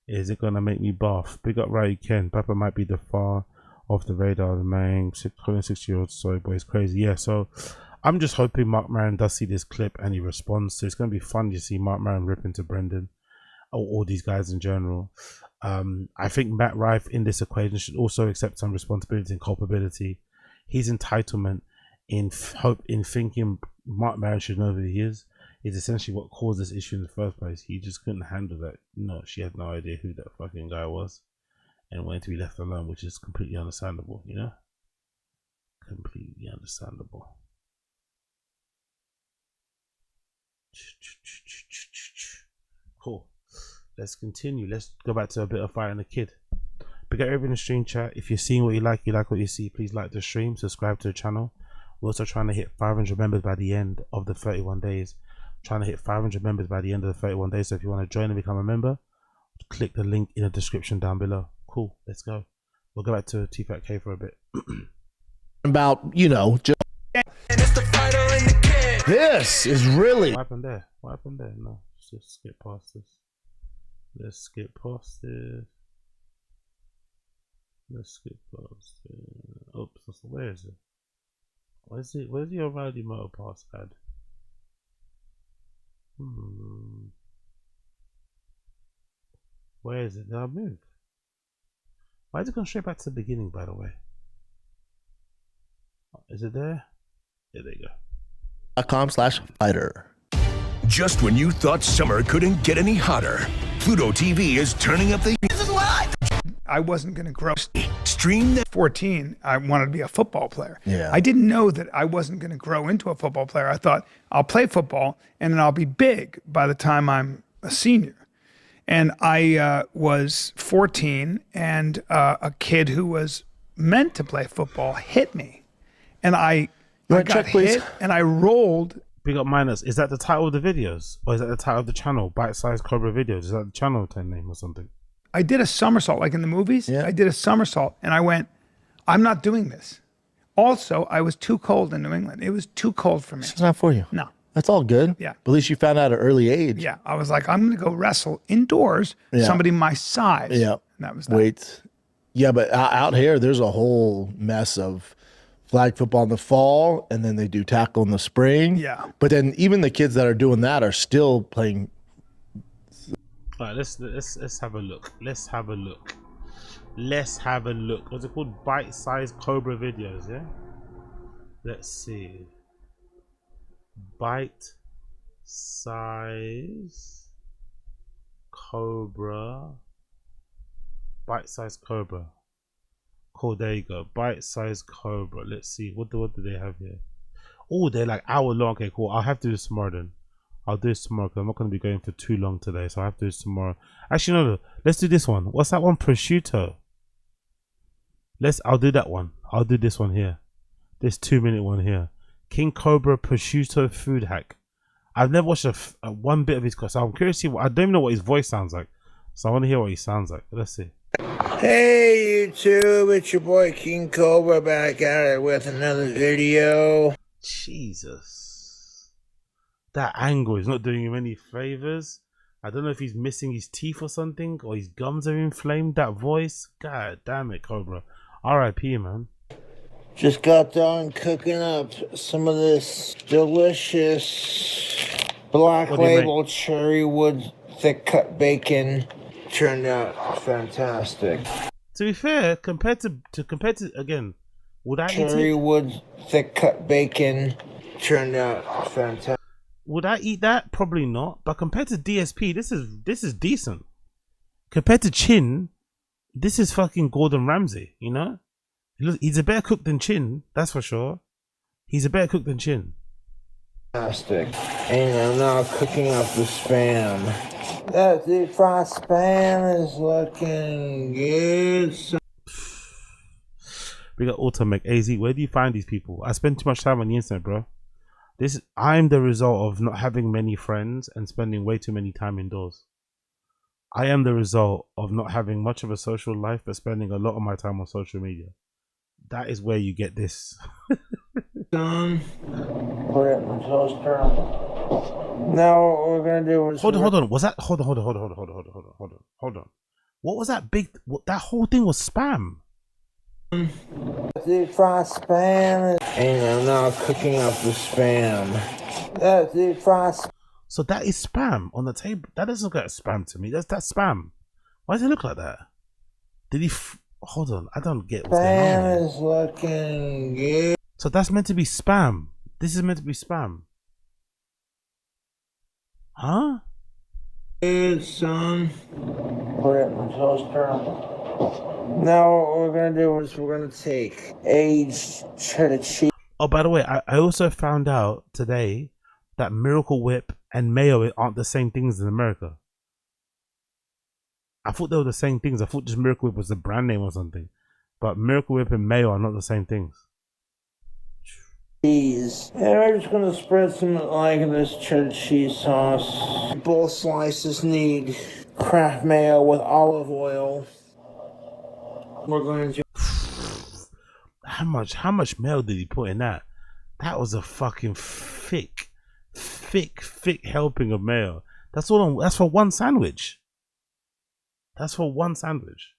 Is it gonna make me bath? Big up Ray Ken. Papa might be the far off the radar. The man, 6-year-old soy boy is crazy. Yeah, so I'm just hoping Mark Maron does see this clip and he responds. So it's gonna be fun to see Mark Maron rip into Brendan or all these guys in general. I think Matt Rife in this equation should also accept some responsibility and culpability. His entitlement in thinking Mark Maron should know who he is essentially what caused this issue in the first place. He just couldn't handle that. No, she had no idea who that fucking guy was and wanted to be left alone, which is completely understandable, you know? Completely understandable. Cool. Let's continue. Let's go back to a bit of Fire and the Kid. Big up everyone in the stream chat. If you're seeing what you like what you see, please like the stream, subscribe to the channel. We're also trying to hit 500 members by the end of the 31 days. Trying to hit 500 members by the end of the 31 days. So if you want to join and become a member, click the link in the description down below. Cool. Let's go. We'll go back to Tfatk for a bit. About, you know, just this is really what happened there? What happened there? No, let's just skip past this. Let's skip past this. Let's skip past it. Oops, where is it? Where's the O'Reilly Motor Pass ad? Where is it? Did I move? Why is it going straight back to the beginning, by the way? Is it there? Yeah, there you go. .com/fighter. Just when you thought summer couldn't get any hotter, Pluto TV is turning up the... This is what I wasn't going to grow. Stream that. 14, I wanted to be a football player. Yeah. I didn't know that I wasn't going to grow into a football player. I thought I'll play football and then I'll be big by the time I'm a senior. And I was 14 and a kid who was meant to play football hit me. And I got check, please? hit and I rolled. Big up minus. Is that the title of the videos? Or is that the title of the channel? Bite-sized Cobra videos? Is that the channel name or something? I did a somersault, like in the movies. Yeah. I did a somersault and I went, I'm not doing this. Also, I was too cold in New England. It was too cold for me. It's not for you. No. That's all good. Yeah. But at least you found out at an early age. Yeah. I was like, I'm going to go wrestle indoors, Yeah. somebody my size. Yeah. And that was that. Wait. Yeah, but out here, there's a whole mess of flag football in the fall, and then they do tackle in the spring. Yeah. But then even the kids that are doing that are still playing. All right, let's have a look. Let's have a look. Let's have a look. What's it called? Bite-sized Cobra videos, yeah? Let's see. Bite-size Cobra. Bite-sized Cobra. Cool, there you go. Bite-sized Cobra. Let's see. What do they have here? Oh, they're like hour long. Okay, cool. I'll have to do this tomorrow then. I'll do this tomorrow because I'm not going to be going for too long today. So I have to do this tomorrow. Actually, no. Let's do this one. What's that one? Prosciutto. I'll do that one. I'll do this one here. This 2-minute one here. King Cobra prosciutto food hack. I've never watched a 1 bit of his course. So I'm curious to see. I don't even know what his voice sounds like. So I want to hear what he sounds like. Let's see. Hey YouTube, it's your boy King Cobra back at it with another video. Jesus. That angle is not doing him any favors. I don't know if he's missing his teeth or something, or his gums are inflamed. That voice, god damn it, Cobra. R.I.P. man. Just got done cooking up some of this delicious black label cherry wood thick cut bacon. Turned out fantastic. To be fair, compared to again, would I eat Cherry it? wood thick cut bacon turned out fantastic. Would I eat that? Probably not. But compared to DSP, this is decent. Compared to Chin, this is fucking Gordon Ramsay. You know, he's a better cook than Chin. That's for sure. He's a better cook than Chin. Fantastic. And I'm now cooking up the spam. That deep fried spam is looking good. We got Automech AZ. Where do you find these people? I spend too much time on the internet, bro. I'm the result of not having many friends and spending way too many time indoors. I am the result of not having much of a social life, but spending a lot of my time on social media. That is where you get this. Done. Put it in the toaster. Now what we're gonna do is hold on. Was that hold on. What was that big? That whole thing was spam. Deep fried spam. And I'm now cooking up the spam. That deep fried. So that is spam on the table. That doesn't look like spam to me. That's spam. Why does it look like that? Did he? Hold on. I don't get what's going on. Spam is looking good. So that's meant to be spam. This is meant to be spam. Huh? Good, son. Put it in the toaster. Now what we're gonna do is we're gonna take aged cheddar cheese. Oh, by the way, I also found out today that Miracle Whip and mayo aren't the same things in America. I thought they were the same things. I thought just Miracle Whip was the brand name or something. But Miracle Whip and mayo are not the same things. Cheese. And we're just gonna spread some like this cheddar cheese sauce. Both slices need Kraft mayo with olive oil. We're going to. How much mayo did he put in that? That was a fucking thick helping of mayo. That's for one sandwich. That's for one sandwich.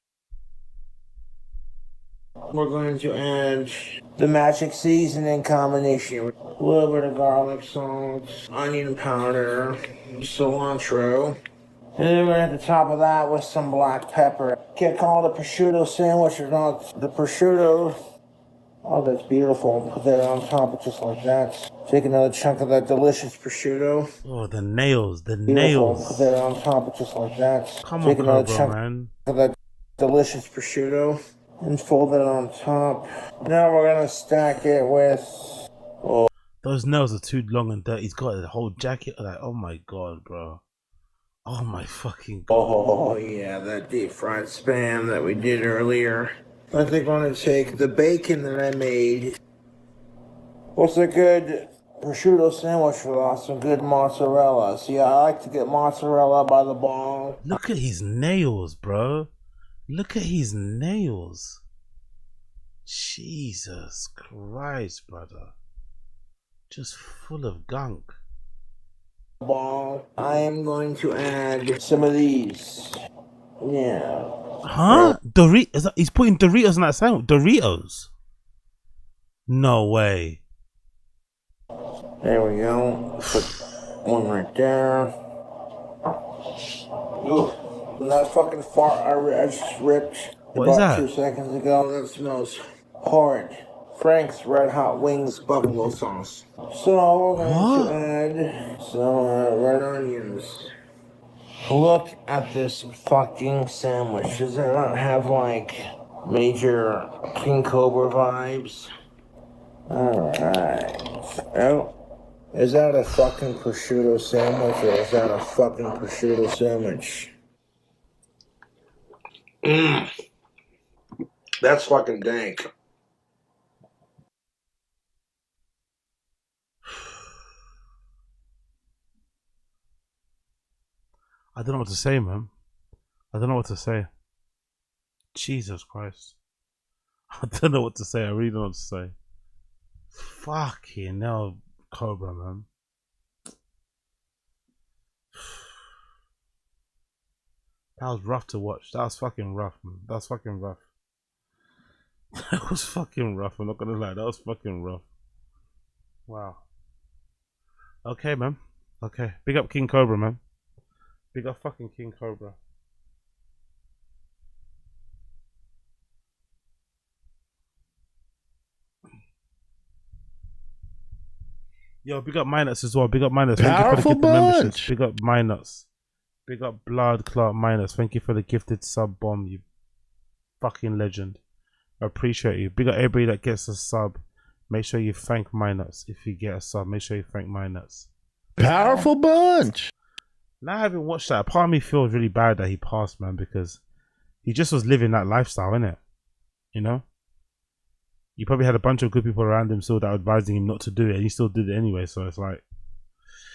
We're going to add the magic seasoning combination with a little bit of garlic salt, onion powder, cilantro. And then we're at the top of that with some black pepper. Can't call it a prosciutto sandwich or not. The prosciutto. Oh, that's beautiful. Put that on top just like that. Take another chunk of that delicious prosciutto. Oh, the nails. Beautiful. Nails. Put that on top just like that. Take another chunk of that delicious prosciutto and fold it on top. Now we're gonna stack it with. Oh. Those nails are too long and dirty. He's got a whole jacket. Like, oh my god, bro. Oh my fucking god. Oh yeah, that deep fried spam that we did earlier. I think I'm gonna take the bacon that I made. What's a good prosciutto sandwich without some good mozzarella? See, I like to get mozzarella by the ball. Look at his nails, bro. Look at his nails. Jesus Christ, brother. Just full of gunk. Ball. I am going to add some of these. Yeah. Huh? Doritos? He's putting Doritos in that sandwich. Doritos? No way. There we go. Put one right there. Ooh. That fucking fart I just ripped about 2 seconds ago. That smells horrid. Frank's Red Hot Wings buffalo sauce. So we're going to add some red onions. Look at this fucking sandwich. Does it not have like major King Cobra vibes? Alright. Oh. Is that a fucking prosciutto sandwich or is that a fucking prosciutto sandwich? Mmm. That's fucking dank. I don't know what to say, man. I don't know what to say. Jesus Christ. I don't know what to say. I really don't know what to say. Fucking hell, Cobra, man. That was rough to watch. That was fucking rough, man. That was fucking rough. That was fucking rough. I'm not gonna lie. That was fucking rough. Wow. Okay, man. Okay. Big up King Cobra, man. Big up fucking King Cobra. Yo, big up Minus as well. Big up Minus. Thank you for the gifted memberships. Big up Minus. Big up Blood Clot Minus. Thank you for the gifted sub bomb, you fucking legend. I appreciate you. Big up everybody that gets a sub. Make sure you thank Minus. If you get a sub, make sure you thank Minus. Powerful bunch. Now having watched that, part of me feels really bad that he passed, man, because he just was living that lifestyle, innit? You know? He probably had a bunch of good people around him still that were advising him not to do it, and he still did it anyway, so it's like...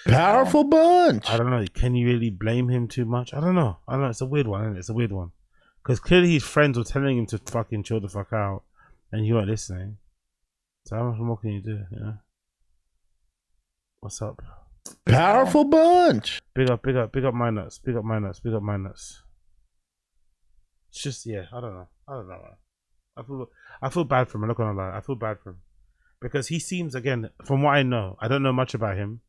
Powerful bunch. I don't know. Can you really blame him too much? I don't know. It's a weird one, isn't it? It's a weird one. Because clearly his friends were telling him to fucking chill the fuck out, and you weren't listening. So how much more can you do, you know? What's up? Powerful bunch. Big up Minus. Big up Minus. Big up Minus. It's just, yeah, I don't know, man. I feel bad for him, I'm not gonna lie. I feel bad for him. Because he seems, again, from what I know, I don't know much about him,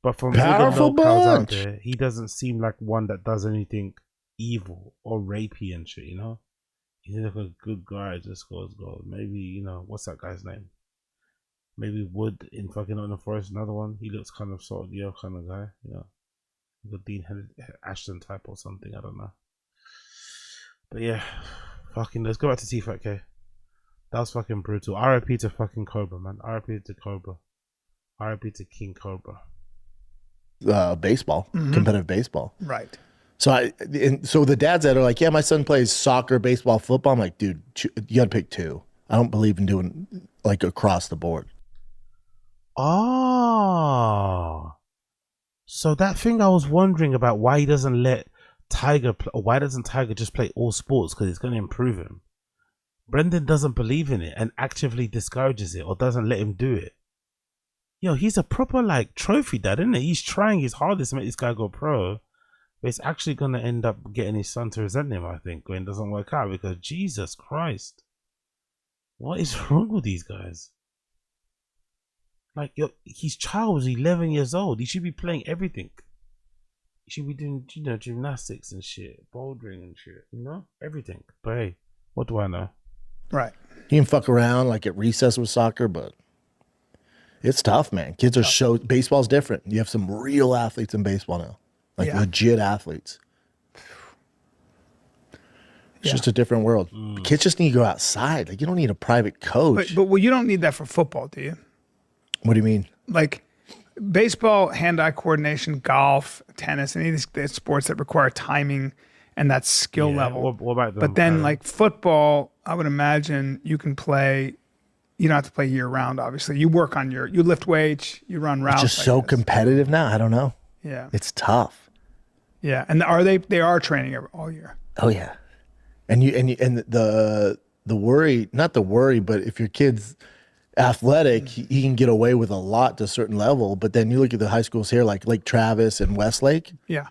but from Powerful all the locals out bunch. there, he doesn't seem like one that does anything evil or rapey and shit, you know? He's like a good guy, just scores goals. Maybe, you know, what's that guy's name? Maybe Wood in fucking On the Forest, another one. He looks kind of sort of the kind of guy, you know? The Dean Ashton type or something, I don't know. But yeah, fucking, let's go back to Tfatk. That was fucking brutal. RIP to fucking Cobra, man. RIP to Cobra. RIP to King Cobra. Baseball, competitive baseball. Right. So so the dads that are like, yeah, my son plays soccer, baseball, football. I'm like, dude, you got to pick two. I don't believe in doing like across the board. Oh, so that thing I was wondering about, why he doesn't let Tiger play, or why doesn't Tiger just play all sports? Because it's going to improve him. Brendan doesn't believe in it and actively discourages it or doesn't let him do it. Yo, he's a proper like trophy dad, isn't he? He's trying his hardest to make this guy go pro, but it's actually going to end up getting his son to resent him, I think, when it doesn't work out, because Jesus Christ, what is wrong with these guys? Like, his child was 11 years old. He should be playing everything. He should be doing, you know, gymnastics and shit, bouldering and shit, you know, everything. But hey, what do I know? Right. You can fuck around like at recess with soccer, but it's tough, man. Kids are baseball's different. You have some real athletes in baseball now, like legit athletes. It's just a different world. Kids just need to go outside. Like, you don't need a private coach. But well, you don't need that for football, do you? What do you mean? Like baseball, hand-eye coordination, golf, tennis, any of these sports that require timing and that skill level. What about them? But then like football, I would imagine you can play, you don't have to play year round, obviously. You work on you lift weights, you run routes. It's just so competitive now. I don't know. Yeah. It's tough. Yeah. And they are training all year. Oh yeah. And the worry, not the worry, but if your kid's athletic, he can get away with a lot to a certain level. But then you look at the high schools here, like Lake Travis and Westlake. Yeah.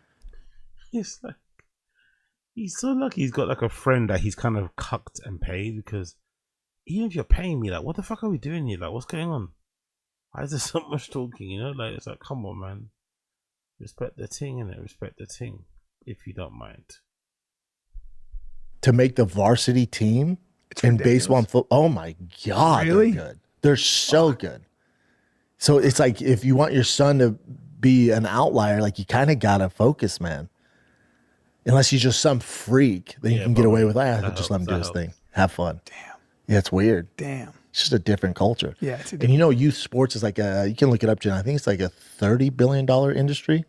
It's like, he's so lucky he's got like a friend that he's kind of cucked and paid, because even if you're paying me, like, what the fuck are we doing here? Like, what's going on? Why is there so much talking, you know? Like, it's like, come on, man. Respect the ting, innit? Respect the ting, if you don't mind. To make the varsity team in baseball and football, oh my God, really? They're good. They're so good. So it's like, if you want your son to be an outlier, like, you kind of got to focus, man. Unless he's just some freak, then you can get away with that. Just let him do his thing. Have fun. Damn. Yeah, it's weird. Damn. It's just a different culture. Yeah, it's a and you know, youth sports is like you can look it up, Jen. I think it's like a $30 billion industry.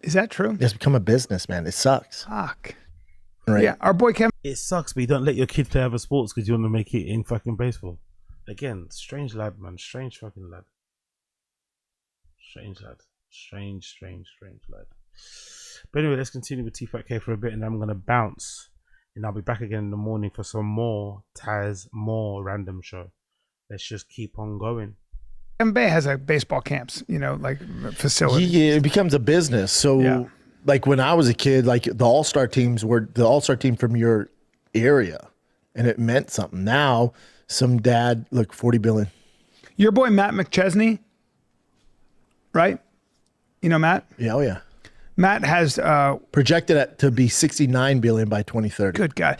Is that true? It's become a business, man. It sucks. Fuck. Right. Yeah, our boy Kevin. It sucks, but you don't let your kid play other sports because you want to make it in fucking baseball. Again, strange lad, man. Strange fucking lad. Strange lad. Strange lad. But anyway, let's continue with Tfatk for a bit, and I'm going to bounce. And I'll be back again in the morning for some more Taz, more random show. Let's just keep on going. Kevin Bay has a baseball camps, you know, like facility. Yeah, it becomes a business. So like when I was a kid, like the all-star teams were the all-star team from your area, and it meant something. Now, some dad, look, 40 billion. Your boy Matt McChesney, right? You know Matt? Yeah, oh yeah. Matt has projected to be 69 billion by 2030. Good guy.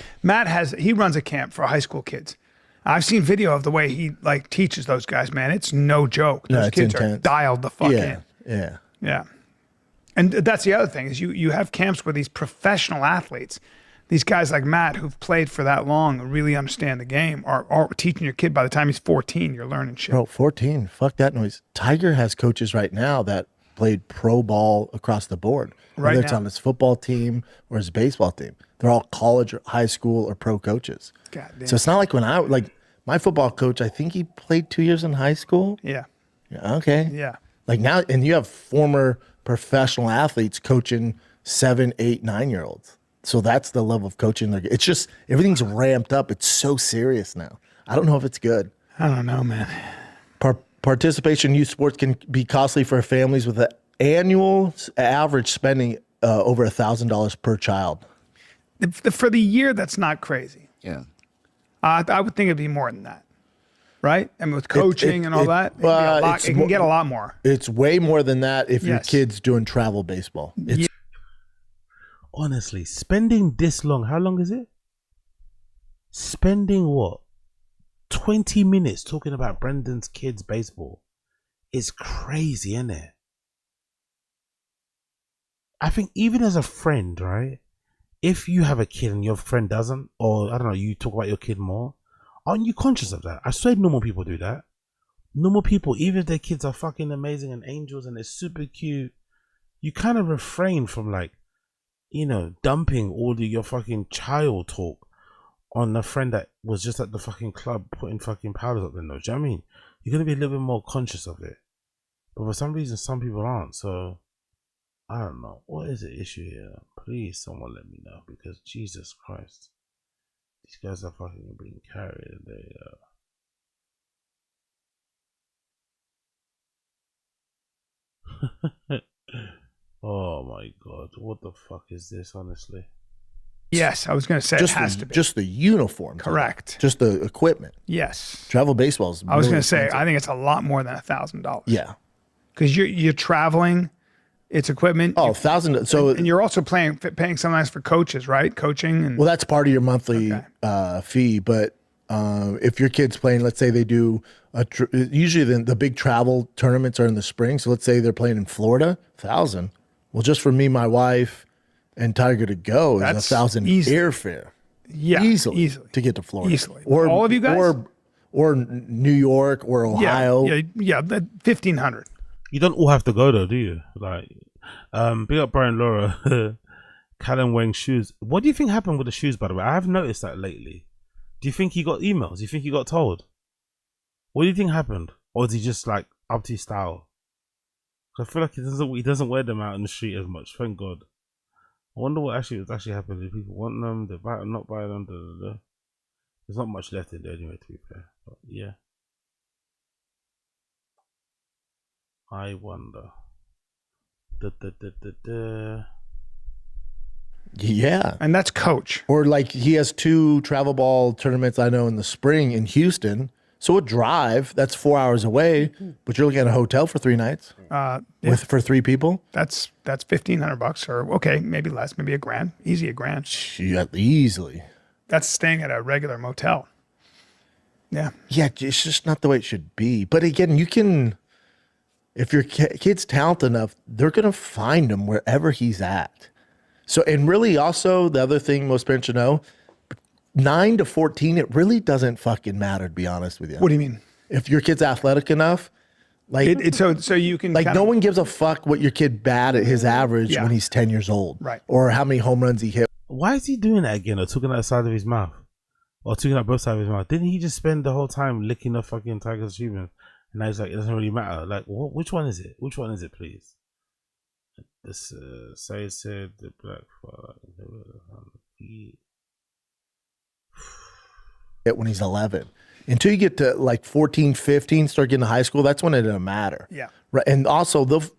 He runs a camp for high school kids. I've seen video of the way he like teaches those guys, man. It's no joke. Those kids are dialed the fuck in. Yeah. Yeah. And that's the other thing is you have camps where these professional athletes, these guys like Matt who've played for that long, really understand the game, are teaching your kid by the time he's 14, you're learning shit. Bro, 14. Fuck that noise. Tiger has coaches right now that played pro ball across the board. Whether it's on his football team or his baseball team. They're all college or high school or pro coaches. God damn. So it's not like my football coach, I think he played 2 years in high school. Yeah. Okay. Yeah. Like now, and you have former professional athletes coaching 7, 8, 9-year-olds. So that's the level of coaching. It's just, everything's ramped up. It's so serious now. I don't know if it's good. I don't know, man. Participation in youth sports can be costly for families with an annual average spending over $1,000 per child. For the year, that's not crazy. Yeah. I would think it'd be more than that. Right? And with coaching and all that, it can get a lot more. It's way more than that if your kid's doing travel baseball. Honestly, spending this long, how long is it? Spending what? 20 minutes talking about Brendan's kids' baseball. It's crazy, isn't it? I think even as a friend, right? If you have a kid and your friend doesn't, or I don't know, you talk about your kid more, aren't you conscious of that? I swear normal people do that. Normal people, even if their kids are fucking amazing and angels and they're super cute, you kind of refrain from dumping all of your fucking child talk on a friend that was just at the fucking club putting fucking powders up their nose. Do you know what I mean? You're going to be a little bit more conscious of it. But for some reason, some people aren't. So, I don't know. What is the issue here? Please, someone let me know. Because, Jesus Christ. These guys are fucking being carried. Oh my God. What the fuck is this, honestly? Yes, I was going to say it has to be. Just the uniform. Correct. Just the equipment. Yes. Travel baseball's I was really going to say, expensive. I think it's a lot more than $1,000. Yeah. Because you're traveling, it's equipment. Oh, $1,000. So and you're also paying sometimes for coaches, right? Coaching. And well, that's part of your monthly fee. But if your kid's playing, let's say they do usually the big travel tournaments are in the spring. So let's say they're playing in Florida, $1,000. Well, just for me, my wife, and Tiger to go is $1,000 airfare. Yeah, easily to get to Florida. Easily. Or all of you guys, or New York or Ohio. Yeah, $1,500. You don't all have to go though, do you? Like, big up Brian Laura, Callum wearing shoes. What do you think happened with the shoes? By the way, I have noticed that lately. Do you think he got emails? Do you think he got told? What do you think happened, or is he just like up to his style? I feel like he doesn't wear them out in the street as much. Thank God. I wonder what actually happened. Do people want them? They buy them, not buy them? Da, da, da. There's not much left in there anyway, to be fair. But yeah. I wonder. Yeah. And that's coach. Or like he has 2 travel ball tournaments I know in the spring in Houston. So a drive, that's 4 hours away, but you're looking at a hotel for 3 nights for 3 people. That's $1,500 or okay, maybe less, maybe $1,000. Easy $1,000. Yeah, easily. That's staying at a regular motel. Yeah. Yeah, it's just not the way it should be. But again, you can, if your kid's talented enough, they're going to find him wherever he's at. So, and really also the other thing most parents should know, 9 to 14, it really doesn't fucking matter, to be honest with you. What do you mean? If your kid's athletic enough, like so you can no one gives a fuck what your kid bad at his average when he's 10 years old, right? Or how many home runs he hit. Why is he doing that again? Or talking out the side of his mouth, or talking out both sides of his mouth? Didn't he just spend the whole time licking the fucking Tiger's achievement? And now he's like, it doesn't really matter. Like, which one is it? Which one is it, please? This said the black flag. When he's 11 until you get to like 14 15 start getting to high school, that's when it doesn't matter. Yeah, right. And also the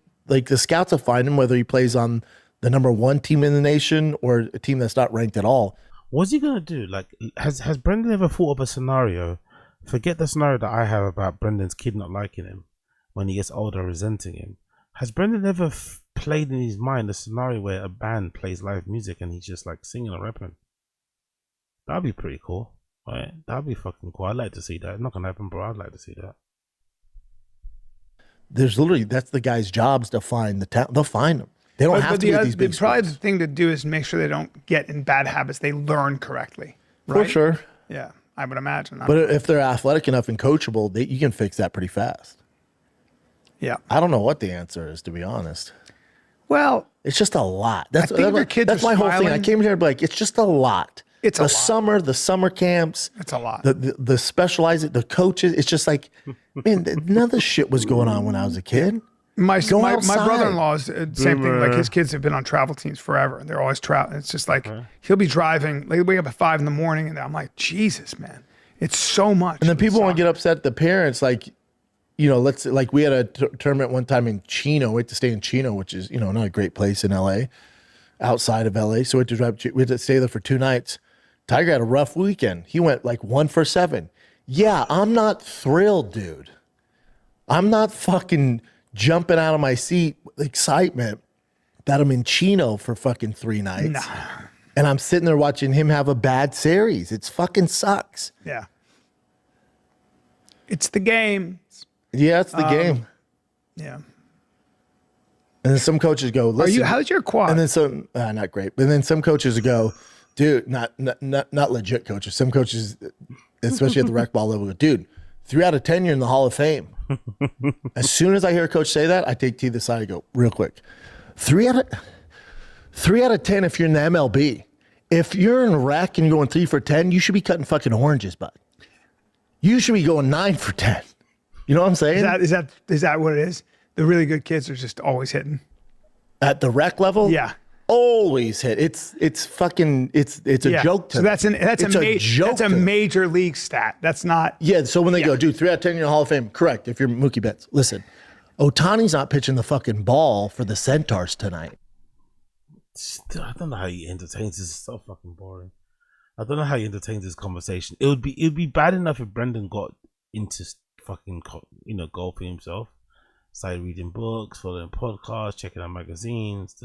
scouts will find him whether he plays on the number one team in the nation or a team that's not ranked at all. What's he gonna do? Like, has Brendan ever thought of a scenario? Forget the scenario that I have about Brendan's kid not liking him when he gets older, resenting him. Has Brendan ever played in his mind a scenario where a band plays live music and he's just like singing or rapping? That'd be pretty cool, right? That'd be fucking cool. I'd like to see that. Not gonna happen, bro. I'd like to see that. There's literally, that's the guy's jobs to find the talent. They'll find them. They don't have to be at these big probably schools. the thing to do is make sure they don't get in bad habits. They learn correctly. For Right? sure. Yeah, I would imagine. But if they're athletic enough and coachable, you can fix that pretty fast. Yeah. I don't know what the answer is, to be honest. Well, it's just a lot. That's that's my whole thing. I came here to be like, it's just a lot. It's a lot. The summer camps. It's a lot. The specializing, the coaches. It's just like, man, none of this shit was going on when I was a kid. My outside. brother-in-law is the same thing. Like his kids have been on travel teams forever. They're always traveling. It's just like he'll be driving. Like, wake up at 5 a.m. and I'm like, Jesus, man, it's so much. And then people want to get upset at the parents. Like, we had a tournament one time in Chino. We had to stay in Chino, which is not a great place in LA, outside of LA. So we had to stay there for 2 nights. Tiger had a rough weekend. He went like 1 for 7. Yeah, I'm not thrilled, dude. I'm not fucking jumping out of my seat with excitement that I'm in Chino for fucking 3 nights. Nah. And I'm sitting there watching him have a bad series. It fucking sucks. Yeah. It's the game. Yeah, it's the game. Yeah. And then some coaches go, listen. How's your quad? And then some, not great. But then some coaches go, dude, not legit coaches. Some coaches, especially at the rec ball level, go, dude, 3 out of 10, you're in the Hall of Fame. As soon as I hear a coach say that, I take T to the side and go, real quick. 3 out of 10 if you're in the MLB. If you're in rec and you're going 3 for 10, you should be cutting fucking oranges, bud. You should be going 9 for 10. You know what I'm saying? Is that what it is? The really good kids are just always hitting. At the rec level? Yeah. Always hit. It's a joke to So that's joke. a major league stat. That's not. Yeah. So when they go, dude, 3 out of 10 in the Hall of Fame, correct. If you're Mookie Betts, listen, Ohtani's not pitching the fucking ball for the Centaurs tonight. I don't know how he entertains this. It's so fucking boring. I don't know how he entertains this conversation. It'd be bad enough if Brendan got into fucking golfing himself. Started reading books, following podcasts, checking out magazines.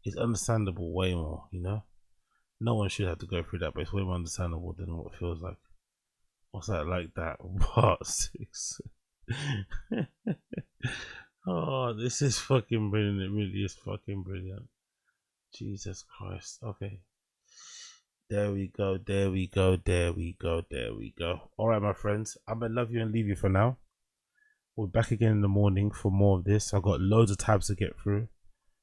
It's understandable way more, No one should have to go through that, but it's way more understandable than what it feels like. What's that like that? Part 6. Oh, this is fucking brilliant. It really is fucking brilliant. Jesus Christ. Okay. There we go. Alright, my friends. I'm gonna love you and leave you for now. We're back again in the morning for more of this. I've got loads of tabs to get through.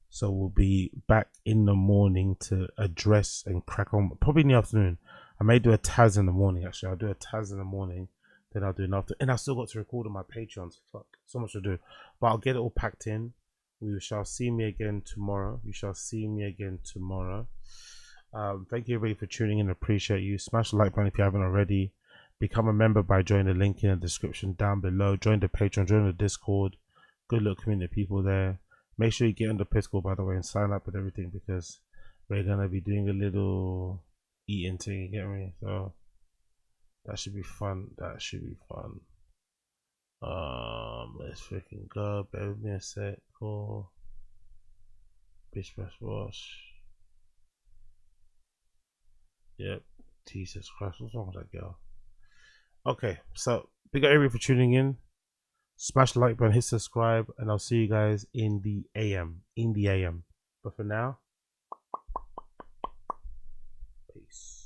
So we'll be back in the morning to address and crack on. Probably in the afternoon. I may do a Taz in the morning, actually. I'll do a Taz in the morning. Then I'll do an after. And I still got to record on my Patreons. Fuck. So much to do. But I'll get it all packed in. We shall see me again tomorrow. Thank you everybody for tuning in. Appreciate you. Smash the like button if you haven't already. Become a member by joining the link in the description down below. Join the Patreon, join the Discord. Good little community of people there. Make sure you get on the Discord, by the way, and sign up and everything, because we're gonna be doing a little eating thing, you get me? So that should be fun. Let's freaking go. Bear with me a sec. Cool. Bitch press wash. Yep. Jesus Christ, what's wrong with that girl? Okay, so big up everybody for tuning in. Smash the like button, hit subscribe, and I'll see you guys in the AM. But for now, peace.